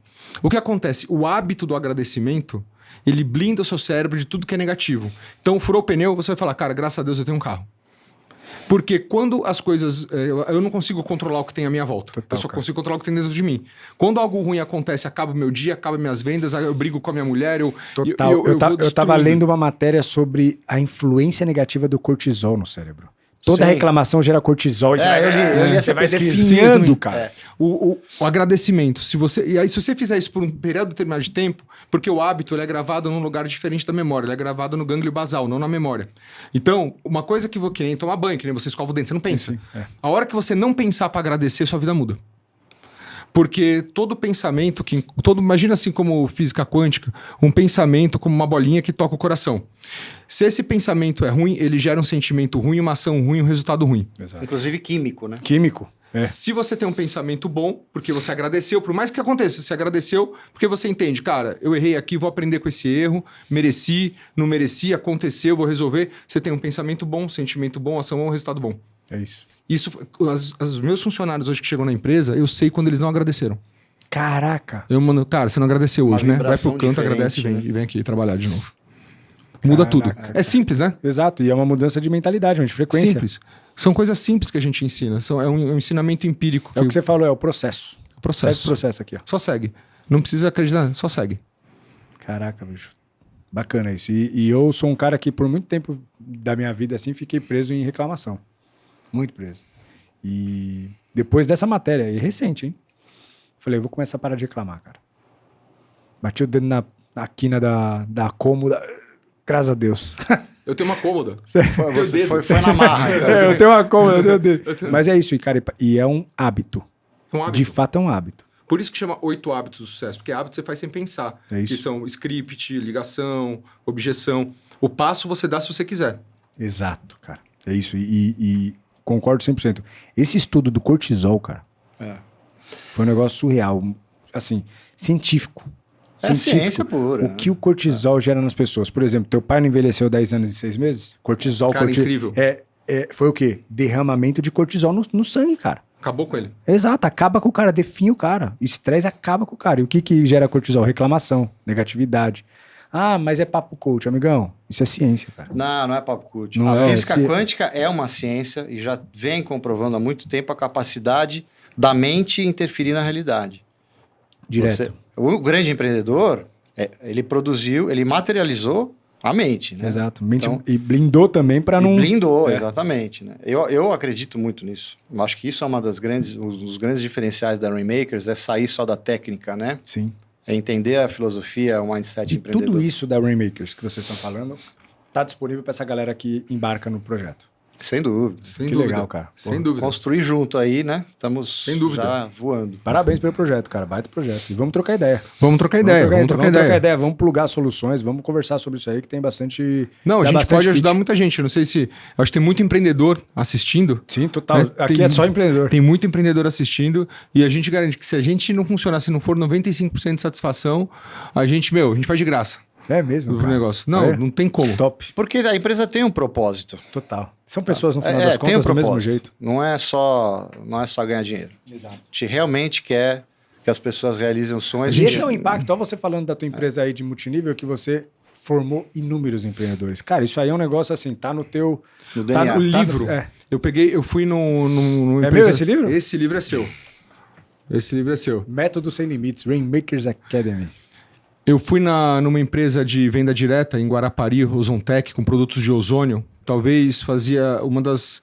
O que acontece? O hábito do agradecimento, ele blinda o seu cérebro de tudo que é negativo. Então, furou o pneu, você vai falar, cara, graças a Deus eu tenho um carro. Porque quando as coisas... Eu não consigo controlar o que tem à minha volta. Total, eu só cara. consigo controlar o que tem dentro de mim. Quando algo ruim acontece, acaba o meu dia, acaba minhas vendas, eu brigo com a minha mulher, Total. Eu tava lendo uma matéria sobre a influência negativa do cortisol no cérebro. Toda reclamação gera cortisol. Eu li você vai pesquisa. definhando, cara. O agradecimento. E aí, se você fizer isso por um período determinado de tempo, porque o hábito ele é gravado num lugar diferente da memória, ele é gravado no gânglio basal, não na memória. Então, uma coisa que nem tomar banho, que nem você escova o dente, você não pensa. Sim. A hora que você não pensar para agradecer, sua vida muda. Porque todo pensamento, imagina assim como física quântica, um pensamento como uma bolinha que toca o coração. Se esse pensamento é ruim, ele gera um sentimento ruim, uma ação ruim, um resultado ruim. Exato. Inclusive químico, né? Químico. Se você tem um pensamento bom, porque você agradeceu, por mais que aconteça, você agradeceu porque você entende, cara, eu errei aqui, vou aprender com esse erro, mereci, não mereci, aconteceu, vou resolver. Você tem um pensamento bom, sentimento bom, ação bom, resultado bom. É isso. Os meus funcionários hoje que chegam na empresa, eu sei quando eles não agradeceram. Caraca. Eu mando, cara, você não agradeceu hoje, né? Vai pro canto, agradece e vem aqui trabalhar de novo. Muda tudo. É simples, né? Exato, e é uma mudança de mentalidade, de frequência. Simples. São coisas simples que a gente ensina. É um ensinamento empírico. É o que você falou, é o processo. Processo. Segue o processo aqui, ó. Só segue. Não precisa acreditar, só segue. Caraca, bicho. Bacana isso. E eu sou um cara que por muito tempo da minha vida, assim, fiquei preso em reclamação. Muito preso. E depois dessa matéria, e recente, hein? Falei, eu vou começar a parar de reclamar, cara. Bati o dedo na quina da cômoda. Graças a Deus. Eu tenho uma cômoda. Você foi na marra. Então. Eu tenho uma cômoda, meu Deus. Mas é isso, cara. E é um hábito. É um hábito. De fato, é um hábito. Por isso que chama 8 hábitos do sucesso. Porque hábito você faz sem pensar. É isso. Que são script, ligação, objeção. O passo você dá se você quiser. Exato, cara. É isso. E concordo 100%. Esse estudo do cortisol, cara, foi um negócio surreal. Assim, científico. É ciência pura. O que o cortisol gera nas pessoas. Por exemplo, teu pai não envelheceu 10 anos e 6 meses? Cortisol. Cara, incrível. Foi o quê? Derramamento de cortisol no sangue, cara. Acabou com ele. Exato, acaba com o cara, definha o cara. Estresse acaba com o cara. E o que gera cortisol? Reclamação, negatividade. Ah, mas é papo coach, amigão. Isso é ciência, cara. Não é papo coach. Não a é, física quântica é uma ciência e já vem comprovando há muito tempo a capacidade da mente interferir na realidade. Direto. O grande empreendedor, ele materializou a mente, né? Exato. E blindou também para não... Blindou, exatamente. Né? Eu acredito muito nisso. Eu acho que isso é um dos grandes diferenciais da Rainmakers, é sair só da técnica, né? Sim. É entender a filosofia, o mindset E empreendedor. tudo isso da Rainmakers que vocês estão falando está disponível para essa galera que embarca no projeto. Sem dúvida. Sem Que dúvida. legal, cara. Sem Pô, dúvida. Construir junto aí, né? Estamos Sem dúvida. já voando. Parabéns pelo projeto, cara. Baita projeto. E vamos trocar ideia. Vamos trocar ideia, vamos trocar ideia. Vamos plugar soluções, vamos conversar sobre isso aí que tem bastante... Não, a dá gente bastante pode ajudar fit. muita gente. Eu não sei se... Acho que tem muito empreendedor assistindo. Sim, total. Né? Aqui Tem- é só empreendedor. Tem muito empreendedor assistindo e a gente garante que se a gente não funcionar, se não for 95% de satisfação, a gente faz de graça É mesmo, o cara. negócio. Não, É? não tem como. Top. Porque a empresa tem um propósito. Total. São pessoas, no final É, das tem um contas, do mesmo propósito. jeito. Não é só ganhar dinheiro. Exato. A gente realmente quer que as pessoas realizem os sonhos. E esse é o impacto, ó, você falando da tua empresa aí de multinível, que você formou inúmeros empreendedores. Cara, isso aí é um negócio assim, tá no teu... No tá DNA. O tá livro. é. Eu fui no É meu esse livro? Esse livro é seu. Esse livro é seu. Método Sem Limites, Rainmakers Academy. Eu fui numa empresa de venda direta em Guarapari, Ozontec, com produtos de ozônio. Talvez fazia uma das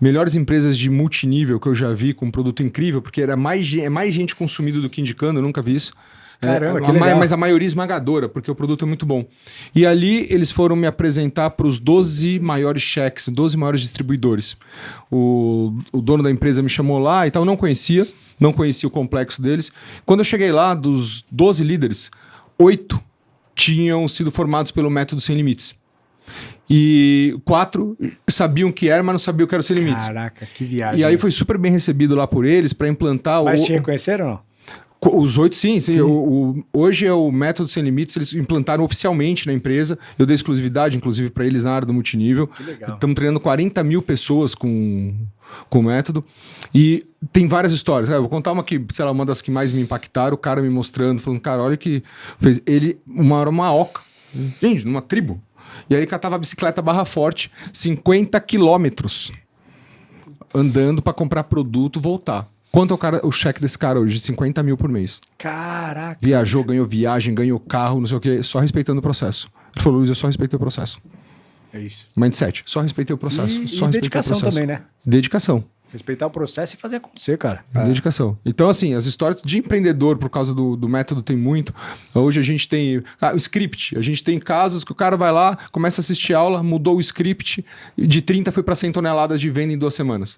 melhores empresas de multinível que eu já vi, com um produto incrível, porque é mais gente consumindo do que indicando, eu nunca vi isso. Caramba, que legal. Mas a maioria esmagadora, porque o produto é muito bom. E ali eles foram me apresentar para os 12 maiores cheques, 12 maiores distribuidores. O dono da empresa me chamou lá e tal, não conhecia o complexo deles. Quando eu cheguei lá, dos 12 líderes, 8 tinham sido formados pelo Método Sem Limites. E 4 sabiam o que era, mas não sabiam o que era o Sem Limites. Caraca, que viagem. E aí foi super bem recebido lá por eles para implantar Mas te reconheceram ou não? Os 8, sim. Hoje é o Método Sem Limites, eles implantaram oficialmente na empresa. Eu dei exclusividade, inclusive, para eles na área do multinível. Que legal. Estamos treinando 40 mil pessoas com o método. E tem várias histórias. Eu vou contar uma que, sei lá, uma das que mais me impactaram, o cara me mostrando, falando, cara, olha que fez. Ele, uma oca, gente, numa tribo. E aí ele catava a bicicleta Barra Forte, 50 quilômetros, andando para comprar produto, voltar. Quanto é o cheque desse cara hoje? 50 mil por mês. Caraca. Viajou, ganhou viagem, ganhou carro, não sei o quê, só respeitando o processo. Ele falou, Luiz, eu só respeitei o processo. É isso. Mindset, só respeitei o processo. E só respeitei dedicação o processo. também, né? Dedicação. Respeitar o processo e fazer acontecer, cara. Dedicação. Então, assim, as histórias de empreendedor, por causa do método, tem muito. Hoje a gente tem o script. A gente tem casos que o cara vai lá, começa a assistir aula, mudou o script, e de 30 foi para 100 toneladas de venda em 2 semanas.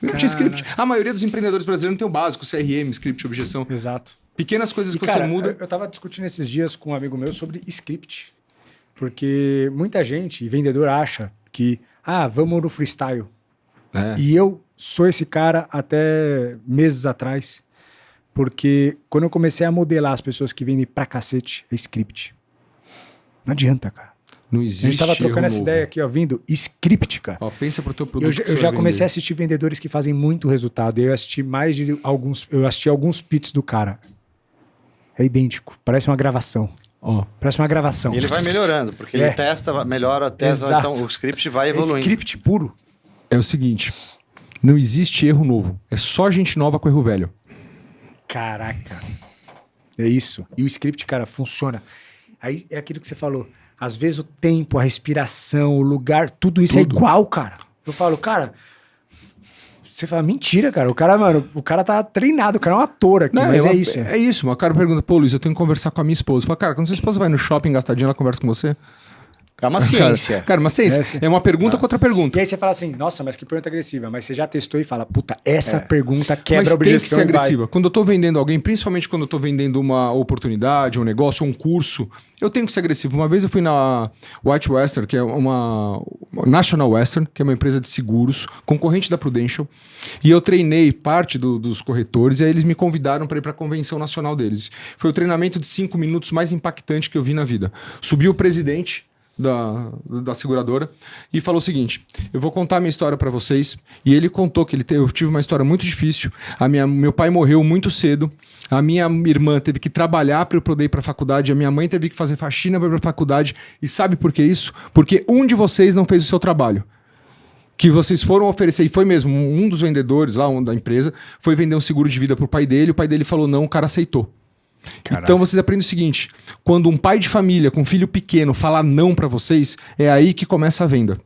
Não tinha script. A maioria dos empreendedores brasileiros não tem o básico, CRM, script, objeção. Exato. Pequenas coisas E, que cara, você muda. eu tava discutindo esses dias com um amigo meu sobre script. Porque muita gente, e vendedor, acha que, vamos no freestyle. É. E eu sou esse cara até meses atrás, porque quando eu comecei a modelar as pessoas que vendem pra cacete, é script. Não adianta, cara. Não A existe gente tava trocando erro essa novo. ideia aqui, ó, vindo script, cara. Ó, pensa pro teu produto. Eu já comecei a assistir vendedores que fazem muito resultado. Eu assisti alguns pits do cara. É idêntico. Parece uma gravação. Ó, Parece uma gravação. E ele vai melhorando, porque É. ele testa, melhora, testa, Exato. então o script vai É evoluindo. script puro. é o seguinte: não existe erro novo. É só gente nova com erro velho. Caraca. É isso. E o script, cara, funciona. Aí é aquilo que você falou. Às vezes o tempo, a respiração, o lugar, tudo isso é Tudo. igual, cara. Eu falo, cara... Você fala, mentira, cara. O cara, mano, o cara tá treinado. O cara é um ator aqui, mas é isso. É isso. O cara pergunta, pô, Luiz, eu tenho que conversar com a minha esposa. Fala, cara, quando sua esposa vai no shopping gastar dinheiro, ela conversa com você? É uma ciência. Cara, uma ciência. sim. É uma pergunta com outra pergunta. E aí você fala assim, nossa, mas que pergunta agressiva. Mas você já testou e fala, puta, essa pergunta quebra Mas a tem que objeção ser e vai. agressiva. Quando eu tô vendendo alguém, principalmente quando eu tô vendendo uma oportunidade, um negócio, um curso, eu tenho que ser agressivo. Uma vez eu fui na White Western, que é uma National Western, que é uma empresa de seguros, concorrente da Prudential, e eu treinei parte dos corretores, e aí eles me convidaram para ir para a convenção nacional deles. Foi o treinamento de 5 minutos mais impactante que eu vi na vida. Subiu o presidente da seguradora e falou o seguinte: eu vou contar a minha história para vocês. E ele contou que eu tive uma história muito difícil. Meu pai morreu muito cedo, a minha irmã teve que trabalhar para eu poder ir para a faculdade, a minha mãe teve que fazer faxina para ir para a faculdade. E sabe por que isso? Porque um de vocês não fez o seu trabalho, que vocês foram oferecer. E foi mesmo, um dos vendedores lá da empresa foi vender um seguro de vida pro pai dele. O pai dele falou não, o cara aceitou. Caraca. Então vocês aprendem o seguinte: quando um pai de família com filho pequeno fala não pra vocês, é aí que começa a venda.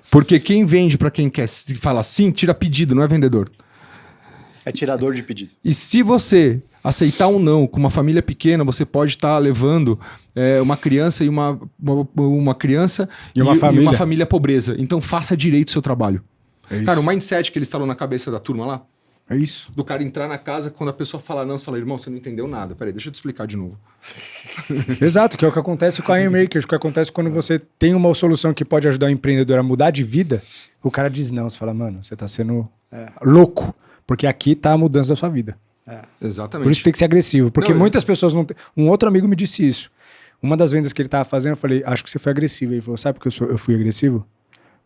Porque quem vende pra quem quer fala sim, tira pedido, não é vendedor. É tirador de pedido. E se você aceitar um não com uma família pequena, você pode estar levando uma criança e uma criança e uma família pobreza. Então faça direito o seu trabalho. É isso. Cara, o mindset que eles instalou na cabeça da turma lá, É isso. do cara entrar na casa, quando a pessoa fala não, você fala, irmão, você não entendeu nada. Peraí, deixa eu te explicar de novo. Exato, que é o que acontece com a Makers, o que acontece quando você tem uma solução que pode ajudar o empreendedor a mudar de vida, o cara diz não, você fala, mano, você tá sendo louco, porque aqui tá a mudança da sua vida. Exatamente. Por isso tem que ser agressivo, porque Não, muitas pessoas não tem... Um outro amigo me disse isso. Uma das vendas que ele tava fazendo, eu falei, acho que você foi agressivo. Ele falou, sabe por que eu fui agressivo?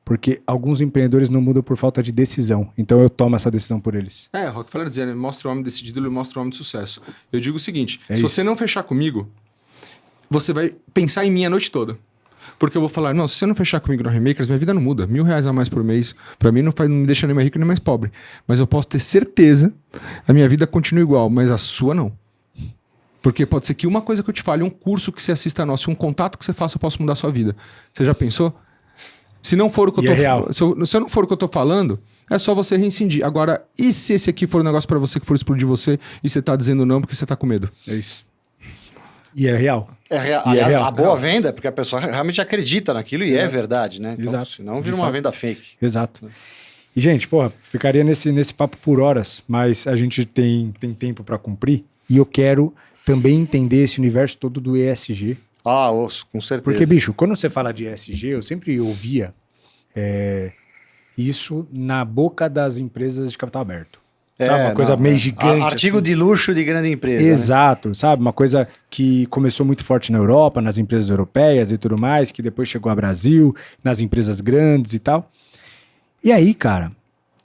Porque alguns empreendedores não mudam por falta de decisão. Então eu tomo essa decisão por eles. Rockefeller dizendo, mostra o homem decidido, ele mostra o homem de sucesso. Eu digo o seguinte, se isso. você não fechar comigo, você vai pensar em mim a noite toda. Porque eu vou falar, não, se você não fechar comigo no Remakers, minha vida não muda. R$1.000 a mais por mês, pra mim não me deixa nem mais rico nem mais pobre. Mas eu posso ter certeza, a minha vida continua igual, mas a sua não. Porque pode ser que uma coisa que eu te fale, um curso que você assista nosso, um contato que você faça, eu posso mudar a sua vida. Você já pensou? Se não for o que se não for o que eu tô falando, é só você reincidir. Agora, e se esse aqui for um negócio pra você que for explodir você e você tá dizendo não porque você tá com medo? É isso. E é real. Aliás, a boa venda é porque a pessoa realmente acredita naquilo e é verdade, né? Então, Exato. senão vira uma venda fake. Exato. E, gente, porra, ficaria nesse papo por horas, mas a gente tem tempo para cumprir e eu quero também entender esse universo todo do ESG. Ouço, com certeza. Porque, bicho, quando você fala de ESG, eu sempre ouvia isso na boca das empresas de capital aberto. Sabe? Uma coisa meio gigante. Artigo assim. de luxo de grande empresa. Exato, né? Sabe? Uma coisa que começou muito forte na Europa, nas empresas europeias e tudo mais, que depois chegou ao Brasil, nas empresas grandes e tal. E aí, cara,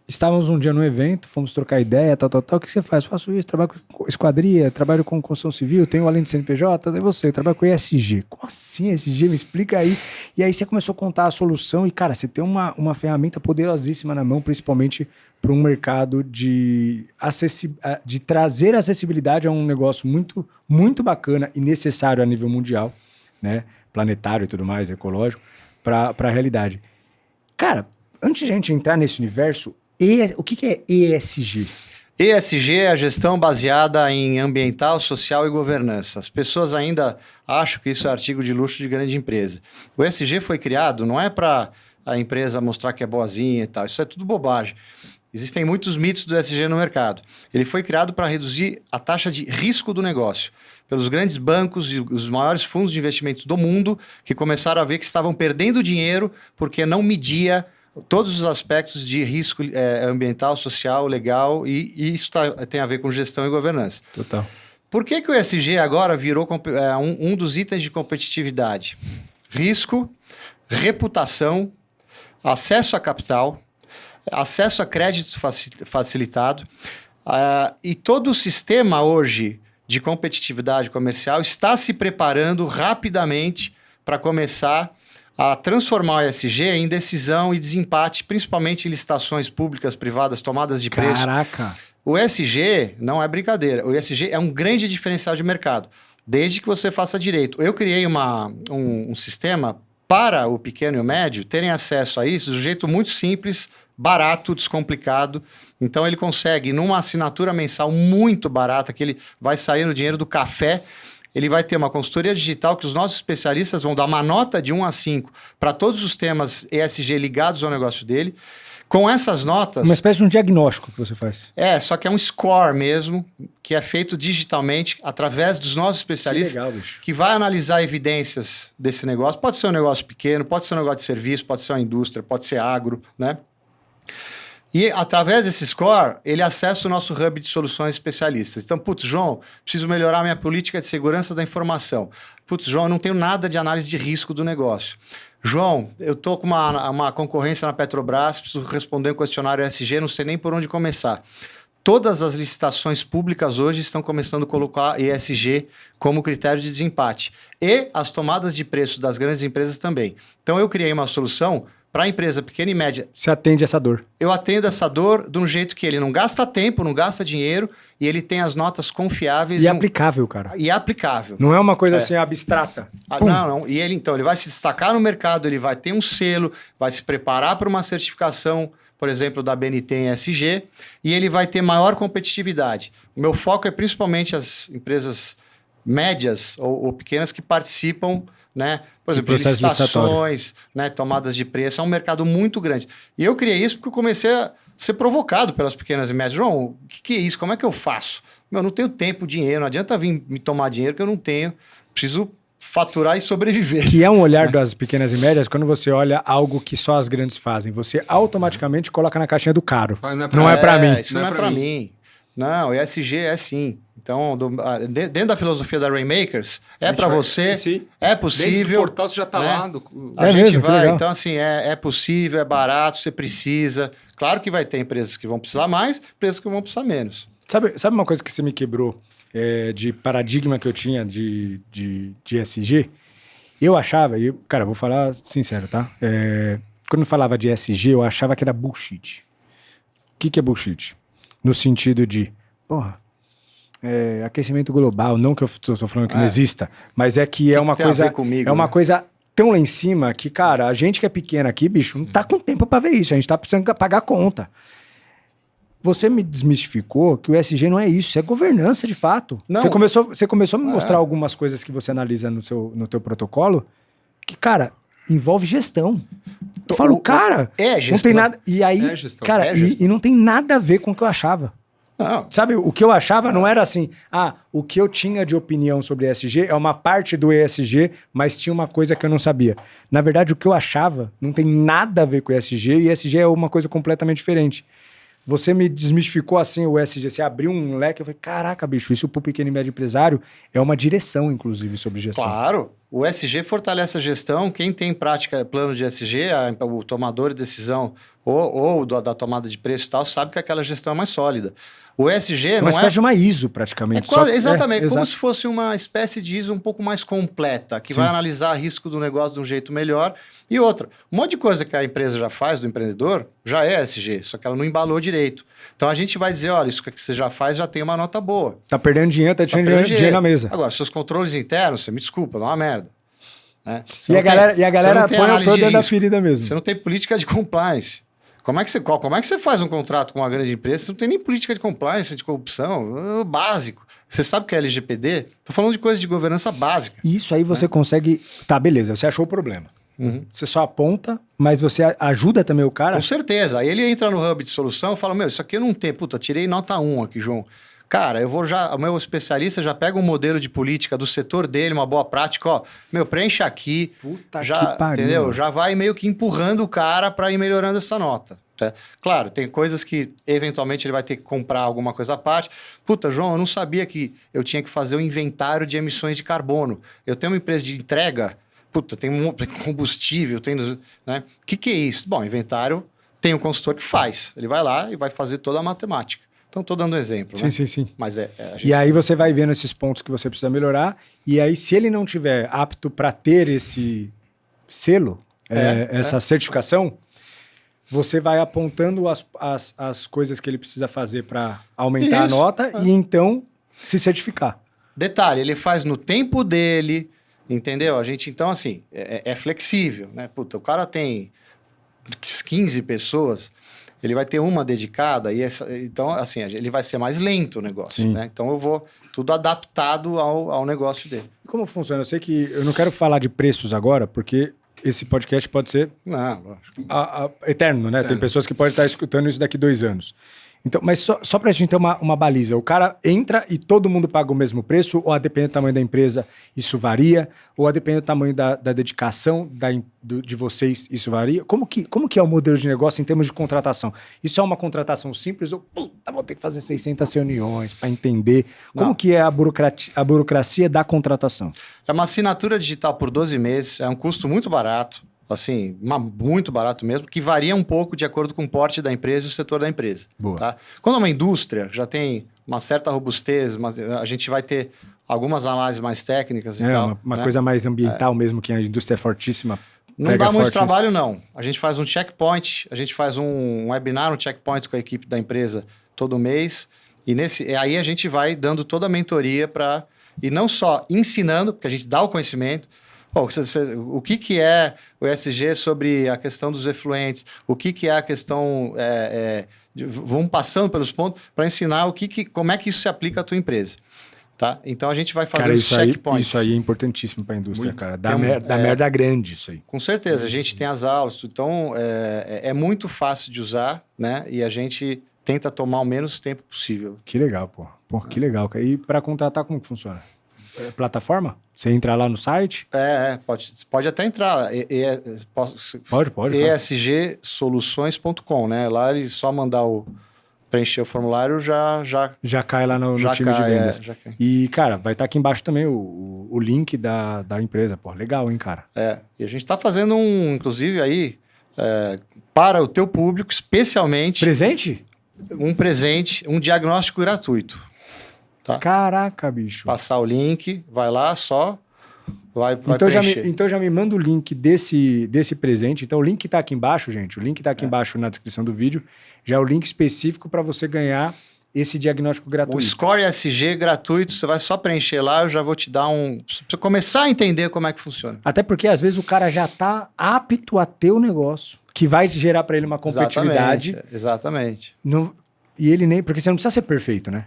estávamos um dia no evento, fomos trocar ideia, tal. O que você faz? Faço isso, trabalho com esquadria, trabalho com construção civil, tenho além do CNPJ, e você, trabalho com ESG. Como assim ESG? Me explica aí. E aí você começou a contar a solução e, cara, você tem uma ferramenta poderosíssima na mão, principalmente para um mercado de trazer acessibilidade a um negócio muito, muito bacana e necessário a nível mundial, né? Planetário e tudo mais, ecológico, para a realidade. Cara, antes de a gente entrar nesse universo, o que é ESG? ESG é a gestão baseada em ambiental, social e governança. As pessoas ainda acham que isso é artigo de luxo de grande empresa. O ESG foi criado, não é para a empresa mostrar que é boazinha e tal, isso é tudo bobagem. Existem muitos mitos do ESG no mercado. Ele foi criado para reduzir a taxa de risco do negócio pelos grandes bancos e os maiores fundos de investimentos do mundo que começaram a ver que estavam perdendo dinheiro porque não media todos os aspectos de risco ambiental, social, legal e isso tem a ver com gestão e governança. Total. Por que o ESG agora virou um dos itens de competitividade? Risco, reputação, acesso a capital, acesso a crédito facilitado e todo o sistema hoje de competitividade comercial está se preparando rapidamente para começar a transformar o ESG em decisão e desempate, principalmente em licitações públicas, privadas, tomadas de preço. Caraca! O ESG não é brincadeira. O ESG é um grande diferencial de mercado, desde que você faça direito. Eu criei um sistema para o pequeno e o médio terem acesso a isso de um jeito muito simples, barato, descomplicado. Então ele consegue, numa assinatura mensal muito barata, que ele vai sair no dinheiro do café, ele vai ter uma consultoria digital que os nossos especialistas vão dar uma nota de 1 a 5 para todos os temas ESG ligados ao negócio dele. Com essas notas... Uma espécie de um diagnóstico que você faz. Só que é um score mesmo, que é feito digitalmente através dos nossos especialistas, que legal, bicho. Que vai analisar evidências desse negócio. Pode ser um negócio pequeno, pode ser um negócio de serviço, pode ser uma indústria, pode ser agro, né? E através desse score, ele acessa o nosso hub de soluções especialistas. Então, João, preciso melhorar minha política de segurança da informação. João, eu não tenho nada de análise de risco do negócio. João, eu estou com uma concorrência na Petrobras, preciso responder um questionário ESG, não sei nem por onde começar. Todas as licitações públicas hoje estão começando a colocar ESG como critério de desempate. E as tomadas de preço das grandes empresas também. Então, eu criei uma solução para a empresa pequena e média. Você atende essa dor. Eu atendo essa dor de um jeito que ele não gasta tempo, não gasta dinheiro e ele tem as notas confiáveis. E aplicável, cara. E aplicável. Não é uma coisa assim abstrata. Não. E ele, então, ele vai se destacar no mercado, ele vai ter um selo, vai se preparar para uma certificação, por exemplo, da BNT em ESG, e ele vai ter maior competitividade. O meu foco é principalmente as empresas médias ou pequenas que participam, né? Por exemplo, de licitações, né? Tomadas de preço. É um mercado muito grande. E eu criei isso porque eu comecei a ser provocado pelas pequenas e médias. João, o que é isso? Como é que eu faço? Eu não tenho tempo, dinheiro, não adianta vir me tomar dinheiro que eu não tenho. Preciso faturar e sobreviver. Que é um olhar das pequenas e médias quando você olha algo que só as grandes fazem. Você automaticamente coloca na caixinha do caro. Não é pra mim. Isso não é pra mim. Não, ESG é sim. Então, dentro da filosofia da Rainmakers, para você, é possível. Dentro do portal você já tá lá. A gente vai, então assim, é possível, é barato, você precisa. Claro que vai ter empresas que vão precisar mais, empresas que vão precisar menos. Sabe uma coisa que você me quebrou de paradigma que eu tinha de ESG? Eu achava, cara, vou falar sincero, tá? Quando eu falava de ESG, eu achava que era bullshit. O que é bullshit? No sentido de, aquecimento global, não que eu estou falando que não exista, mas é que é uma coisa, comigo, uma coisa tão lá em cima que, cara, a gente que é pequeno aqui, bicho, não tá com tempo para ver isso, a gente tá precisando pagar a conta. Você me desmistificou que o ESG não é isso, é governança de fato. Não. Você começou a me mostrar algumas coisas que você analisa no teu protocolo que, cara, envolve gestão. Eu falo, cara, gestão. Não tem nada. E aí, cara, e não tem nada a ver com o que eu achava. Não. Sabe, o que eu achava não era assim, o que eu tinha de opinião sobre ESG é uma parte do ESG, mas tinha uma coisa que eu não sabia. Na verdade, o que eu achava não tem nada a ver com o ESG, e ESG é uma coisa completamente diferente. Você me desmistificou assim o ESG, você abriu um leque, eu falei, caraca, bicho, isso pro pequeno e médio empresário é uma direção, inclusive, sobre gestão. Claro, o ESG fortalece a gestão, quem tem prática, plano de ESG, o tomador de decisão ou da tomada de preço e tal, sabe que aquela gestão é mais sólida. O ESG uma espécie de uma ISO, praticamente. Exatamente, como se fosse uma espécie de ISO um pouco mais completa, que vai analisar risco do negócio de um jeito melhor. E outra, um monte de coisa que a empresa já faz, do empreendedor, já é ESG, só que ela não embalou direito. Então a gente vai dizer, olha, isso que você já faz já tem uma nota boa. Tá perdendo dinheiro, tá deixando dinheiro na mesa. Agora, seus controles internos, você me desculpa, não é uma merda. Né? E a galera põe o dentro da ferida mesmo. Você não tem política de compliance. Como é que você faz um contrato com uma grande empresa? Você não tem nem política de compliance, de corrupção, básico. Você sabe o que é LGPD? Tô falando de coisas de governança básica. Isso aí você consegue... Tá, beleza, você achou o problema. Você só aponta, mas você ajuda também o cara? Com certeza. Aí ele entra no hub de solução e fala, isso aqui eu não tenho. Puta, tirei nota 1 aqui, João. Cara, o meu especialista já pega um modelo de política do setor dele, uma boa prática, preenche aqui. Puta já, que pariu. Entendeu? Já vai meio que empurrando o cara para ir melhorando essa nota. Tá? Claro, tem coisas que eventualmente ele vai ter que comprar alguma coisa à parte. Puta, João, eu não sabia que eu tinha que fazer o inventário de emissões de carbono. Eu tenho uma empresa de entrega, tem combustível, né? O que é isso? Bom, inventário tem um consultor que faz. Ele vai lá e vai fazer toda a matemática. Então, estou dando um exemplo, né? Sim. Mas E aí você vai vendo esses pontos que você precisa melhorar, e aí se ele não tiver apto para ter esse selo, essa certificação, você vai apontando as coisas que ele precisa fazer para aumentar a nota e então se certificar. Detalhe, ele faz no tempo dele, entendeu? A gente, então, assim, é flexível, né? Puta, o cara tem 15 pessoas... Ele vai ter uma dedicada, então, assim, ele vai ser mais lento o negócio, né? Então, eu vou tudo adaptado ao negócio dele. E como funciona? Eu sei que eu não quero falar de preços agora, porque esse podcast pode ser eterno, né? Tem pessoas que podem estar escutando isso daqui 2 anos. Então, mas só para a gente ter uma baliza, o cara entra e todo mundo paga o mesmo preço, ou a depender do tamanho da empresa, isso varia, ou a depender do tamanho da dedicação de vocês, isso varia? Como que é o modelo de negócio em termos de contratação? Isso é uma contratação simples ou, vou ter que fazer 600 reuniões para entender? Como que é a burocracia da contratação? É uma assinatura digital por 12 meses, é um custo muito barato, assim, muito barato mesmo, que varia um pouco de acordo com o porte da empresa e o setor da empresa. Tá? Quando é uma indústria, já tem uma certa robustez, a gente vai ter algumas análises mais técnicas e tal. Uma coisa mais ambiental mesmo, que a indústria é fortíssima. Não dá muito trabalho, não. A gente faz um checkpoint, a gente faz um webinar, um checkpoint com a equipe da empresa todo mês, e aí a gente vai dando toda a mentoria e não só ensinando, porque a gente dá o conhecimento, O que é o ESG sobre a questão dos efluentes? O que é a questão... vamos passando pelos pontos para ensinar como é que isso se aplica à tua empresa. Tá? Então a gente vai fazer os checkpoints. Isso aí é importantíssimo para a indústria, Muito. cara. Dá merda grande isso aí. Com certeza, a gente tem as aulas, então é muito fácil de usar, né? E a gente tenta tomar o menos tempo possível. Que legal, pô. Pô, que legal. E para contratar, como que funciona? Plataforma? Você entra lá no site? Pode até entrar. Pode. ESGsoluções.com, né? Lá ele só mandar preencher o formulário já cai lá no time de vendas. Já cai. E, cara, vai estar aqui embaixo também o link da empresa. Pô, legal, hein, cara? E a gente está fazendo inclusive aí, para o teu público, especialmente... Presente? Um presente, um diagnóstico gratuito. Tá? Caraca, bicho. Passar o link, vai lá, vai então preencher. Então já me manda o link desse presente. Então o link tá aqui embaixo, gente. O link tá aqui embaixo na descrição do vídeo. Já é o link específico para você ganhar esse diagnóstico gratuito. O Score ESG gratuito, você vai só preencher lá, eu já vou te dar pra você começar a entender como é que funciona. Até porque às vezes o cara já tá apto a ter o negócio, que vai gerar para ele uma competitividade. Exatamente. E ele nem... Porque você não precisa ser perfeito, né?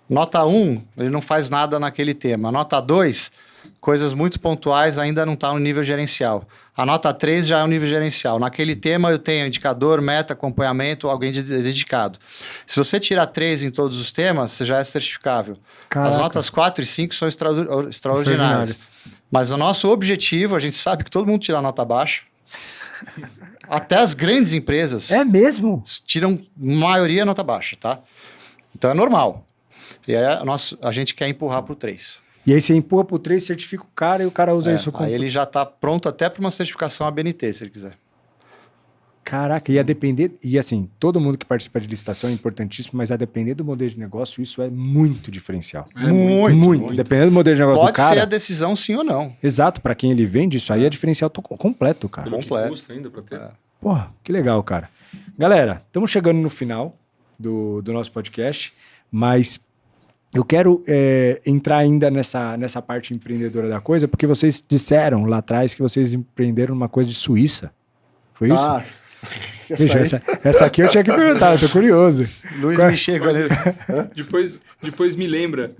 Nota 1, ele não faz nada naquele tema. Nota 2, coisas muito pontuais, ainda não está no nível gerencial. A nota 3 já é o nível gerencial. Naquele tema eu tenho indicador, meta, acompanhamento, alguém dedicado. Se você tirar 3 em todos os temas, você já é certificável. Caraca. As notas 4 e 5 são extraordinárias. Mas o nosso objetivo, a gente sabe que todo mundo tira nota baixa. Até as grandes empresas... É mesmo? Tiram maioria nota baixa, tá? Então é normal. E aí a gente quer empurrar para o 3. E aí você empurra para o 3, certifica o cara e o cara usa isso como... Aí ele já está pronto até para uma certificação ABNT, se ele quiser. Caraca, ia depender... E assim, todo mundo que participa de licitação é importantíssimo, mas a depender do modelo de negócio, isso é muito diferencial. Muito. Dependendo do modelo de negócio do cara... Pode ser a decisão sim ou não. Exato, para quem ele vende, isso aí é diferencial completo, cara. Completo. Custa ainda para ter. Porra, que legal, cara. Galera, estamos chegando no final do nosso podcast, mas... Eu quero entrar ainda nessa parte empreendedora da coisa, porque vocês disseram lá atrás que vocês empreenderam numa coisa de Suíça. Foi isso? Bicho, essa aqui eu tinha que perguntar, eu tô curioso. Luiz me chega ali. Depois me lembra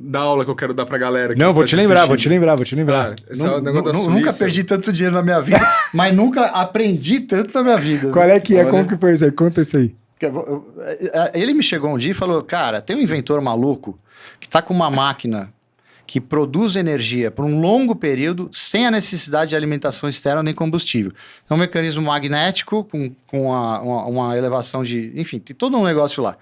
da aula que eu quero dar pra galera. Não, vou te lembrar. Nunca perdi tanto dinheiro na minha vida, mas nunca aprendi tanto na minha vida. Qual é que é? Como que foi isso aí? Conta isso aí. Ele me chegou um dia e falou, cara, tem um inventor maluco que está com uma máquina que produz energia por um longo período sem a necessidade de alimentação externa nem combustível. É um mecanismo magnético com uma elevação de... Enfim, tem todo um negócio lá.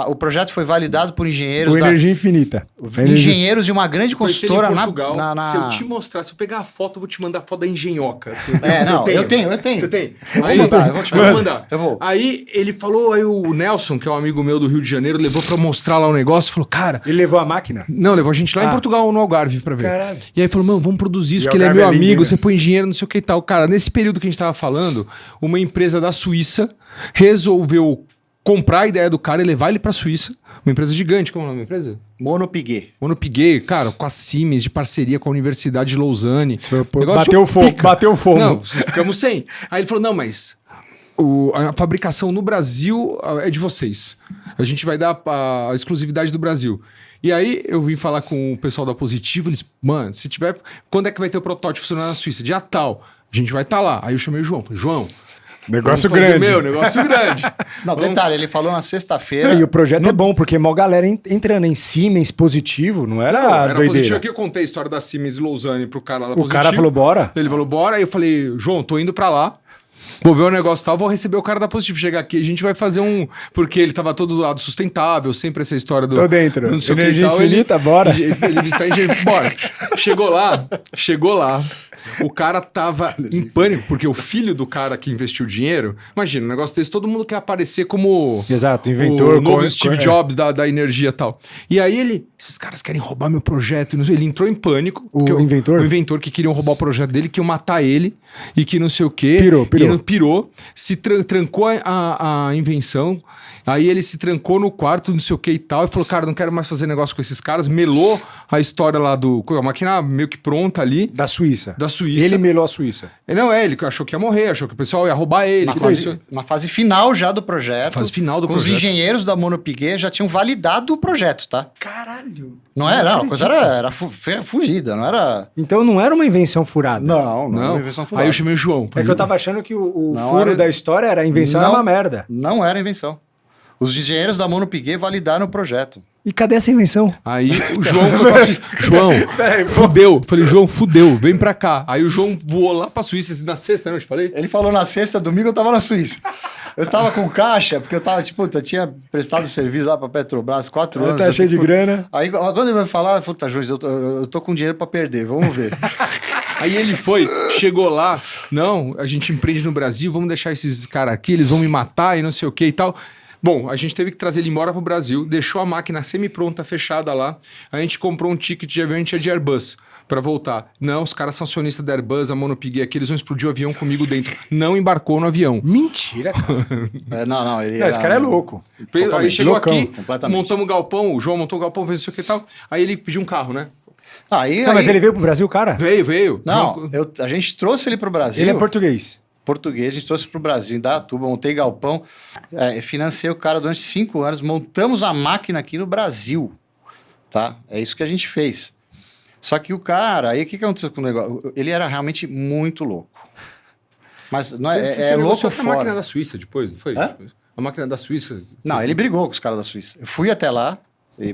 O projeto foi validado por engenheiros... Com energia infinita. Engenheiros de uma grande consultora em Portugal. Se eu te mostrar, se eu pegar a foto, eu vou te mandar a foto da engenhoca. Assim, eu tenho. Você tem? Eu vou te mandar. Eu vou. Aí ele falou, aí o Nelson, que é um amigo meu do Rio de Janeiro, levou pra mostrar lá o negócio, falou, cara... Ele levou a máquina? Não, levou a gente lá em Portugal, no Algarve, pra ver. Caralho. E aí falou, mano, vamos produzir isso, porque ele é meu amigo, você põe engenheiro, não sei o que e tal. Cara, nesse período que a gente tava falando, uma empresa da Suíça resolveu comprar a ideia do cara e levar ele pra Suíça. Uma empresa gigante, como é o nome da empresa? Monopiguet, cara, com a Siemens, de parceria com a Universidade de Lausanne. Bateu fogo. Não, ficamos sem. Aí ele falou, não, mas a fabricação no Brasil é de vocês. A gente vai dar a exclusividade do Brasil. E aí eu vim falar com o pessoal da Positivo, eles, mano, se tiver... Quando é que vai ter o protótipo funcionando na Suíça? Dia tal. A gente vai estar lá. Aí eu chamei o João, falei, João... Negócio grande. Negócio grande. Não, detalhe, ele falou na sexta-feira... E o projeto é bom, porque mó galera entrando em Siemens Positivo, não era doideira. Positivo aqui, eu contei a história da Siemens Lausanne pro cara lá da Positivo. O cara falou, bora? Ele falou, bora. Aí eu falei, João, tô indo pra lá. Vou ver o negócio e tal, vou receber o cara da Positivo. Chegar aqui, a gente vai fazer Porque ele tava todo do lado sustentável, sempre essa história do... Tô dentro. Energia infinita, bora. Bora. Chegou lá. O cara tava em pânico, porque o filho do cara que investiu dinheiro... Imagina, um negócio desse, todo mundo quer aparecer como... Exato, inventor. O novo Steve Jobs da energia e tal. E aí esses caras querem roubar meu projeto. Ele entrou em pânico. O inventor? O inventor que queriam roubar o projeto dele, que iam matar ele e que não sei o quê. Pirou. Se trancou a invenção. Aí ele se trancou no quarto, não sei o que e tal, e falou, cara, não quero mais fazer negócio com esses caras. Melou a história lá com a máquina meio que pronta ali. Da Suíça. Da Suíça. Ele melou a Suíça. Não, ele achou que ia morrer, achou que o pessoal ia roubar ele. Na fase final já do projeto. Fase final do com projeto. Os engenheiros da Monopiguet já tinham validado o projeto, tá? Caralho. Não era, a coisa era fugida, não era... Então não era uma invenção furada. Não era uma invenção furada. Aí eu chamei o João. É que eu tava achando que o Não furo era- da história era a invenção, era uma merda. Não era invenção. Os engenheiros da Monopiguet validaram o projeto. E cadê essa invenção? Aí o João foi pra Suíça. João, fudeu. Falei, João, fudeu, vem pra cá. Aí o João voou lá pra Suíça, assim, na sexta, né? Eu te falei? Ele falou na sexta, domingo eu tava na Suíça. Eu tava com caixa, porque eu tava, tipo, eu tinha prestado serviço lá pra Petrobras 4 anos. Tá cheio de tipo, grana. Aí quando ele vai falar, eu falo, tá, João, eu tô com dinheiro pra perder, vamos ver. Aí ele foi, chegou lá, não, a gente empreende no Brasil, vamos deixar esses caras aqui, eles vão me matar e não sei o que e tal. Bom, a gente teve que trazer ele embora pro Brasil, deixou a máquina semi-pronta, fechada lá, a gente comprou um ticket de avião, a gente ia de Airbus pra voltar. Não, os caras são acionistas da Airbus, a Monopiguet aqui, eles vão explodir o avião comigo dentro. Não embarcou no avião. Mentira, cara. Não, ele Não, esse cara é louco. Aí Totalmente. chegou Loucão, aqui, completamente. montamos o galpão, o João montou o galpão, fez isso aqui e tal. Aí ele pediu um carro, né? Não, mas ele veio pro Brasil, cara? Veio. Não, a gente trouxe ele pro Brasil. Ele é português. Português, a gente trouxe pro Brasil, em Datuba, montei galpão, financei o cara durante 5 anos, montamos a máquina aqui no Brasil, tá? É isso que a gente fez. Só que o cara, aí o que aconteceu com o negócio? Ele era realmente muito louco. Mas não Você louco negociou com a máquina fora. da Suíça depois, não foi? Hã? A máquina da Suíça. Não, ele brigou com os caras da Suíça. Eu fui até lá,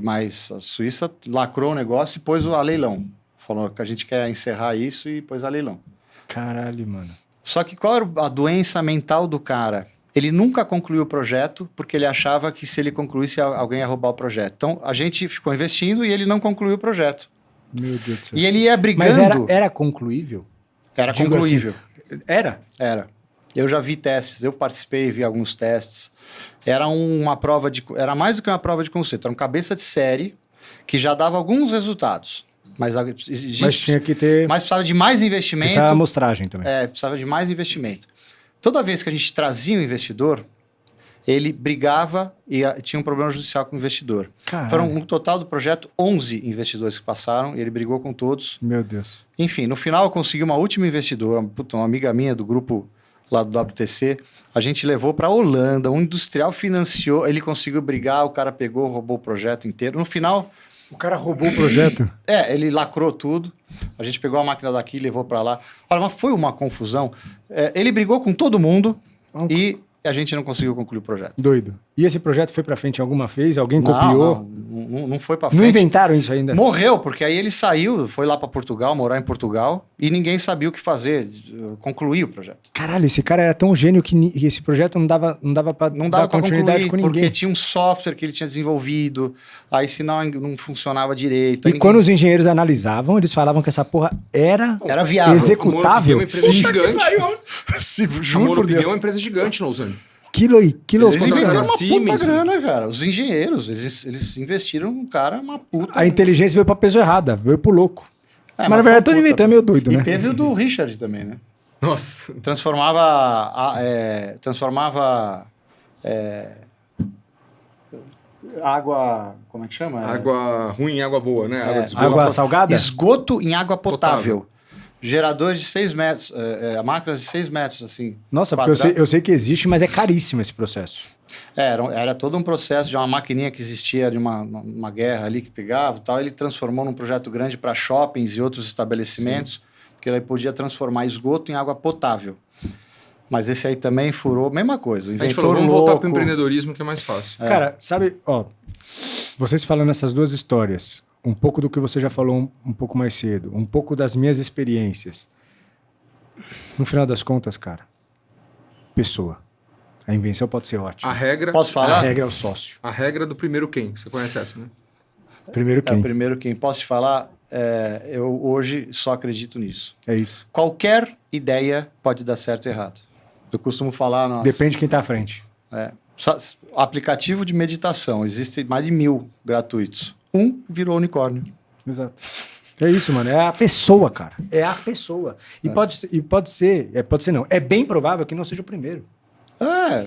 mas a Suíça lacrou o negócio e pôs a leilão. Falou que a gente quer encerrar isso e pôs a leilão. Caralho, mano. Só que qual era a doença mental do cara? Ele nunca concluiu o projeto porque ele achava que se ele concluísse, alguém ia roubar o projeto. Então, a gente ficou investindo e ele não concluiu o projeto. Meu Deus do céu. E ele ia brigando... Mas era concluível? Era Digo concluível. assim, era? Era. Eu já vi testes, eu participei, vi alguns testes. Era era mais do que uma prova de conceito, era um cabeça de série que já dava alguns resultados. Mas tinha que ter... Mas precisava de mais investimento. Precisava amostragem também. Precisava de mais investimento. Toda vez que a gente trazia um investidor, ele brigava e tinha um problema judicial com o investidor. Caralho. Foram, no total do projeto, 11 investidores que passaram e ele brigou com todos. Meu Deus. Enfim, no final eu consegui uma última investidora, uma amiga minha do grupo lá do WTC. A gente levou para a Holanda, um industrial financiou, ele conseguiu brigar, o cara pegou, roubou o projeto inteiro. No final... O cara roubou o projeto? Ele lacrou tudo. A gente pegou a máquina daqui e levou para lá. Olha, mas foi uma confusão. Ele brigou com todo mundo e a gente não conseguiu concluir o projeto. Doido. E esse projeto foi pra frente alguma vez? Alguém copiou? Não foi para frente. Não inventaram isso ainda? Morreu, porque aí ele saiu, foi lá para Portugal, morar em Portugal, e ninguém sabia o que fazer, concluir o projeto. Caralho, esse cara era tão gênio que esse projeto não dava pra Não dar dava para continuidade concluir, com ninguém. porque tinha um software que ele tinha desenvolvido, aí se não funcionava direito. E aí quando os engenheiros analisavam, eles falavam que essa porra era Era viável. executável. A Monopiguet é uma empresa gigante. Se, A juro por Monopiguet é Deus. uma empresa gigante, Lausanne. Que loucura. Eles investiram uma Siemens, puta grana, cara. Os engenheiros, eles investiram num cara, uma puta. A inteligência veio pra pessoa errada, veio pro louco. É, mas na verdade todo inventor é meio doido, E né? teve o do Richard também, né? Nossa. Transformava água... Como é que chama? Água ruim, água boa, né? Água de esgoto. Água salgada? Esgoto em água potável. Geradores de 6 metros, máquinas de 6 metros, assim. Nossa, porque eu sei que existe, mas é caríssimo esse processo. Era todo um processo de uma maquininha que existia de uma guerra ali que pegava e tal. Ele transformou num projeto grande para shoppings e outros estabelecimentos, que ele podia transformar esgoto em água potável. Mas esse aí também furou, mesma coisa. A gente Inventor falou, vamos louco. voltar pro empreendedorismo que é mais fácil. Cara, sabe, vocês falando essas duas histórias, um pouco do que você já falou um pouco mais cedo, um pouco das minhas experiências. No final das contas, cara, pessoa. A invenção pode ser ótima. A regra... Posso falar? A regra é o sócio. A regra do primeiro quem? Você conhece essa, né? Primeiro quem? Primeiro quem. Posso te falar? Eu hoje só acredito nisso. É isso. Qualquer ideia pode dar certo ou errado. Eu costumo falar... Depende de quem tá à frente. Aplicativo de meditação. Existem mais de 1000 gratuitos. Virou unicórnio. Exato. É isso, mano. É a pessoa, cara. É a pessoa. Pode ser não. É bem provável que não seja o primeiro.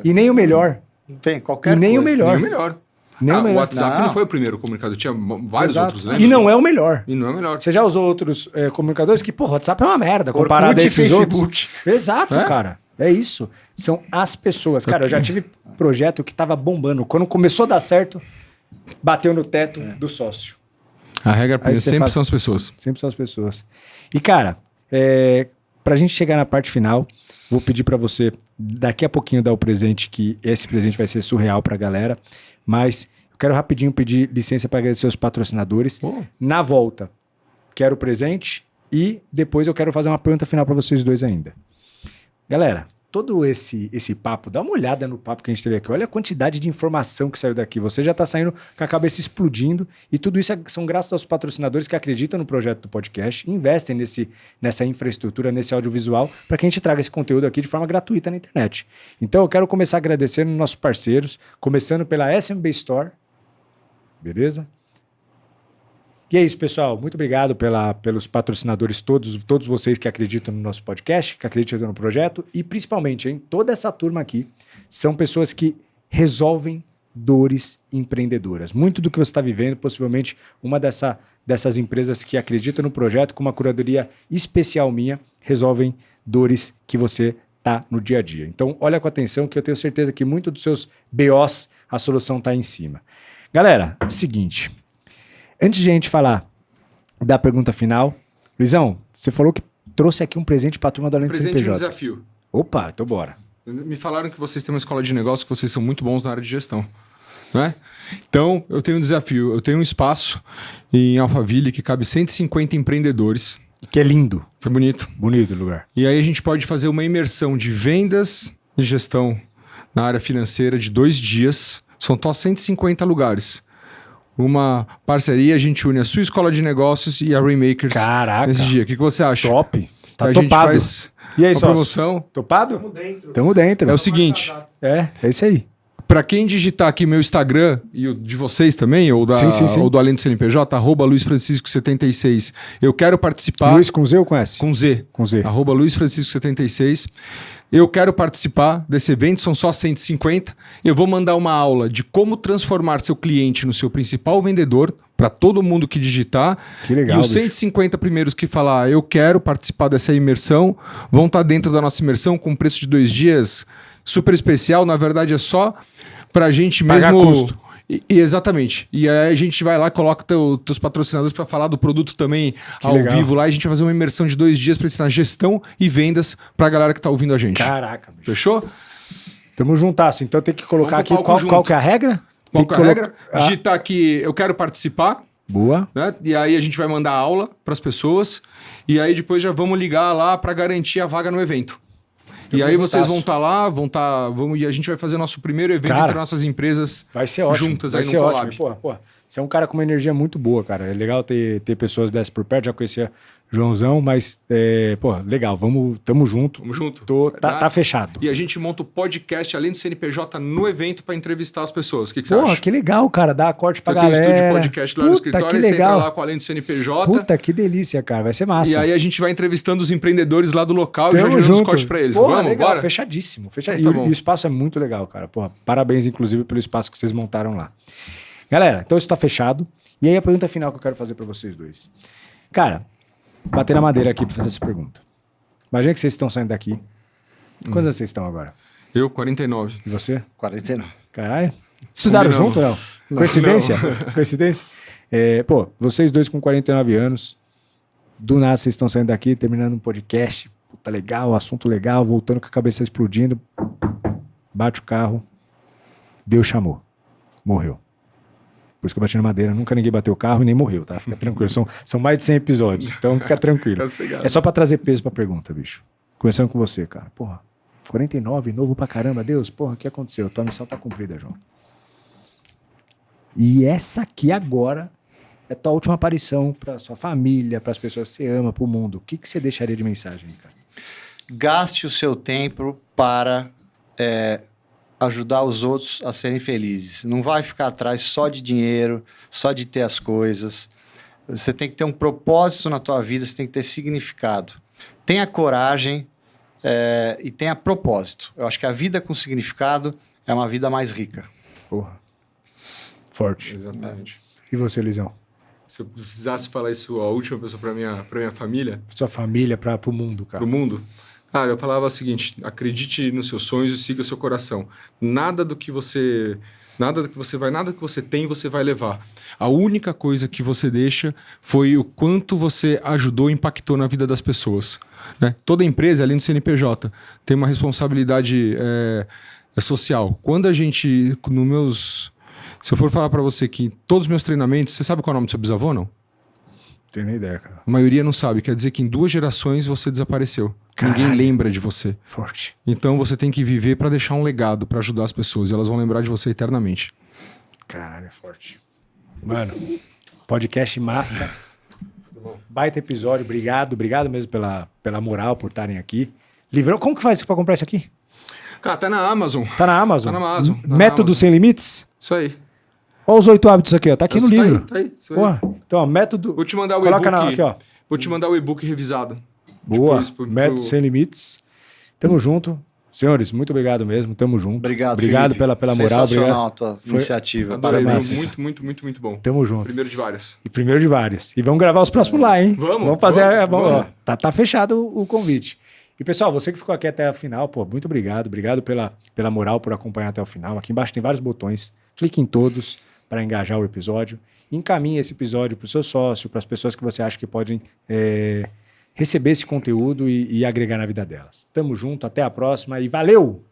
E nem o melhor. Não tem qualquer E nem coisa. o melhor. Nem o melhor. Nem o O melhor. WhatsApp não foi o primeiro comunicador, tinha vários Exato. outros, lembra? E não é o melhor. E não é o melhor. Você já usou outros comunicadores que, porra, o WhatsApp é uma merda comparado Orkut a e esses Facebook. outros. Exato, É? cara. É isso. São as pessoas. Cara, eu já tive projeto que tava bombando. Quando começou a dar certo, bateu no teto do sócio. A regra Aí você sempre faz- são as pessoas. Sempre são as pessoas. E, cara, pra gente chegar na parte final, vou pedir pra você, daqui a pouquinho, dar o presente, que esse presente vai ser surreal pra galera. Mas eu quero rapidinho pedir licença para agradecer os patrocinadores. Pô. Na volta, quero o presente e depois eu quero fazer uma pergunta final para vocês dois ainda. Galera, todo esse papo, dá uma olhada no papo que a gente teve aqui. Olha a quantidade de informação que saiu daqui. Você já está saindo com a cabeça explodindo e tudo isso são graças aos patrocinadores que acreditam no projeto do podcast, investem nessa infraestrutura, nesse audiovisual, para que a gente traga esse conteúdo aqui de forma gratuita na internet. Então eu quero começar agradecendo nossos parceiros, começando pela SMB Store. Beleza? E é isso, pessoal. Muito obrigado pelos patrocinadores todos vocês que acreditam no nosso podcast, que acreditam no projeto e principalmente, toda essa turma aqui são pessoas que resolvem dores empreendedoras. Muito do que você está vivendo, possivelmente uma dessas empresas que acreditam no projeto, com uma curadoria especial minha, resolvem dores que você tá no dia a dia. Então, olha com atenção que eu tenho certeza que muito dos seus BOs, a solução está em cima. Galera, seguinte, antes de a gente falar da pergunta final, Luizão, você falou que trouxe aqui um presente para a turma do Além do Presente e um CNPJ. desafio. Opa, então bora. Me falaram que vocês têm uma escola de negócio, que vocês são muito bons na área de gestão. Né? Então, eu tenho um desafio. Eu tenho um espaço em Alphaville que cabe 150 empreendedores. Que é lindo. Que é bonito. Bonito o lugar. E aí a gente pode fazer uma imersão de vendas e gestão na área financeira de 2 dias. São só 150 lugares. Uma parceria, a gente une a sua escola de negócios e a Rainmakers Caraca. nesse dia. O que você acha? Top. Tá A gente topado. faz E aí, uma sócio? promoção. Topado? Tamo dentro. É o seguinte, É isso aí. para quem digitar aqui meu Instagram e o de vocês também, ou, Sim. ou do Além do CNPJ, @LuizFrancisco76, eu quero participar... Luiz com Z ou conhece? Com Z. Com Z. @LuizFrancisco76. Eu quero participar desse evento, são só 150. Eu vou mandar uma aula de como transformar seu cliente no seu principal vendedor, para todo mundo que digitar. Que legal, E os bicho. 150 primeiros que falar, eu quero participar dessa imersão, vão estar dentro da nossa imersão com preço de 2 dias, super especial. Na verdade, é só para a gente Pagar mesmo... custo. Exatamente. E aí a gente vai lá, coloca teus patrocinadores para falar do produto também ao legal. vivo lá. E a gente vai fazer uma imersão de 2 dias para ensinar gestão e vendas para a galera que tá ouvindo a gente. Caraca, bicho. Fechou? Tamo juntasso. Então tem que colocar Vamos aqui pro palco qual junto. que é a regra? Qual Tem que é a regra? colocar- Digitar aqui, eu quero participar, Boa. né? E aí a gente vai mandar aula para as pessoas. E aí depois já vamos ligar lá para garantir a vaga no evento. E aí vocês vão estar lá, e a gente vai fazer nosso primeiro evento Cara, entre nossas empresas Vai ser ótimo. juntas vai aí ser no ótimo. collab. Pô, você é um cara com uma energia muito boa, cara. É legal ter pessoas dessas por perto. Já conhecia Joãozão, mas, legal. Tamo junto. Tamo junto. Tá fechado. E a gente monta o podcast Além do CNPJ no evento para entrevistar as pessoas. O que você Porra, acha? que legal, cara. Dá corte pra Eu tenho galera. estúdio de podcast lá no escritório, que aí você entra legal. lá com Além do CNPJ. Puta, que delícia, cara. Vai ser massa. E aí a gente vai entrevistando os empreendedores lá do local e já Tamo gerando os junto. cortes pra eles. Porra, Vamos, legal, bora? fechadíssimo. Então E tá o bom. espaço é muito legal, cara. Porra, parabéns, inclusive, pelo espaço que vocês montaram lá. Galera, então isso tá fechado. E aí a pergunta final que eu quero fazer pra vocês dois. Cara, bater na madeira aqui pra fazer essa pergunta. Imagina que vocês estão saindo daqui. Quantos anos vocês estão agora? Eu, 49. E você? 49. Caralho. Estudaram Combinamos. junto, não? Coincidência? Coincidência? Vocês dois com 49 anos, do nada vocês estão saindo daqui, terminando um podcast, puta legal, assunto legal, voltando com a cabeça explodindo, bate o carro, Deus chamou, morreu. Por isso que eu bati na madeira, nunca ninguém bateu o carro e nem morreu, tá? Fica tranquilo, são mais de 100 episódios, então fica tranquilo. É só pra trazer peso pra pergunta, bicho. Começando com você, cara. Porra, 49, novo pra caramba, Deus, porra, o que aconteceu? Tua missão tá cumprida, João. E essa aqui agora é tua última aparição pra sua família, pras pessoas que você ama, pro mundo. O que você deixaria de mensagem, cara? Gaste o seu tempo para ajudar os outros a serem felizes. Não vai ficar atrás só de dinheiro, só de ter as coisas. Você tem que ter um propósito na tua vida, você tem que ter significado. Tenha coragem e tenha propósito. Eu acho que a vida com significado é uma vida mais rica. Porra. Forte. Exatamente. E você, Luizão? Se eu precisasse falar isso, a última pessoa pra minha família, Sua família pro mundo, cara. pro mundo, cara, eu falava o seguinte: acredite nos seus sonhos e siga seu coração. Nada do que você tem, você vai levar. A única coisa que você deixa foi o quanto você ajudou e impactou na vida das pessoas. Né? Toda empresa, além do CNPJ, tem uma responsabilidade social. Quando a gente, se eu for falar para você que todos os meus treinamentos, você sabe qual é o nome do seu bisavô, não? Tenho nem ideia, cara. A maioria não sabe. Quer dizer que em 2 gerações você desapareceu. Caralho. Ninguém lembra de você. Forte. Então você tem que viver para deixar um legado, para ajudar as pessoas. E elas vão lembrar de você eternamente. Caralho, é forte. Mano, podcast massa. Baita episódio. Obrigado mesmo pela moral, por estarem aqui. Livrou. Como que faz pra comprar isso aqui? Cara, tá na Amazon. Tá na Amazon? Tá na Amazon. Tá na Método Amazon. Sem Limites? Isso aí. Olha os 8 hábitos aqui, ó. Tá aqui no livro. Tá aí. Isso aí. Porra. Então, ó, método... Vou te mandar o Coloca e-book. aqui, ó. Vou te mandar o e-book revisado. Boa. Depois, Método Sem Limites. Tamo junto. Senhores, muito obrigado mesmo. Tamo junto. Obrigado, Obrigado Felipe. pela moral. Sensacional Obrigado. a tua Foi- iniciativa. Adorei, Parabéns. muito bom. Tamo junto. Primeiro de várias. E primeiro de vários. E vamos gravar os próximos lá, hein? Vamos fazer. vamos. Ó, tá fechado o convite. E, pessoal, você que ficou aqui até o final, pô, muito obrigado. Obrigado pela moral, por acompanhar até o final. Aqui embaixo tem vários botões. Clique em todos para engajar o episódio. Encaminhe esse episódio para o seu sócio, para as pessoas que você acha que podem receber esse conteúdo e agregar na vida delas. Tamo junto, até a próxima e valeu!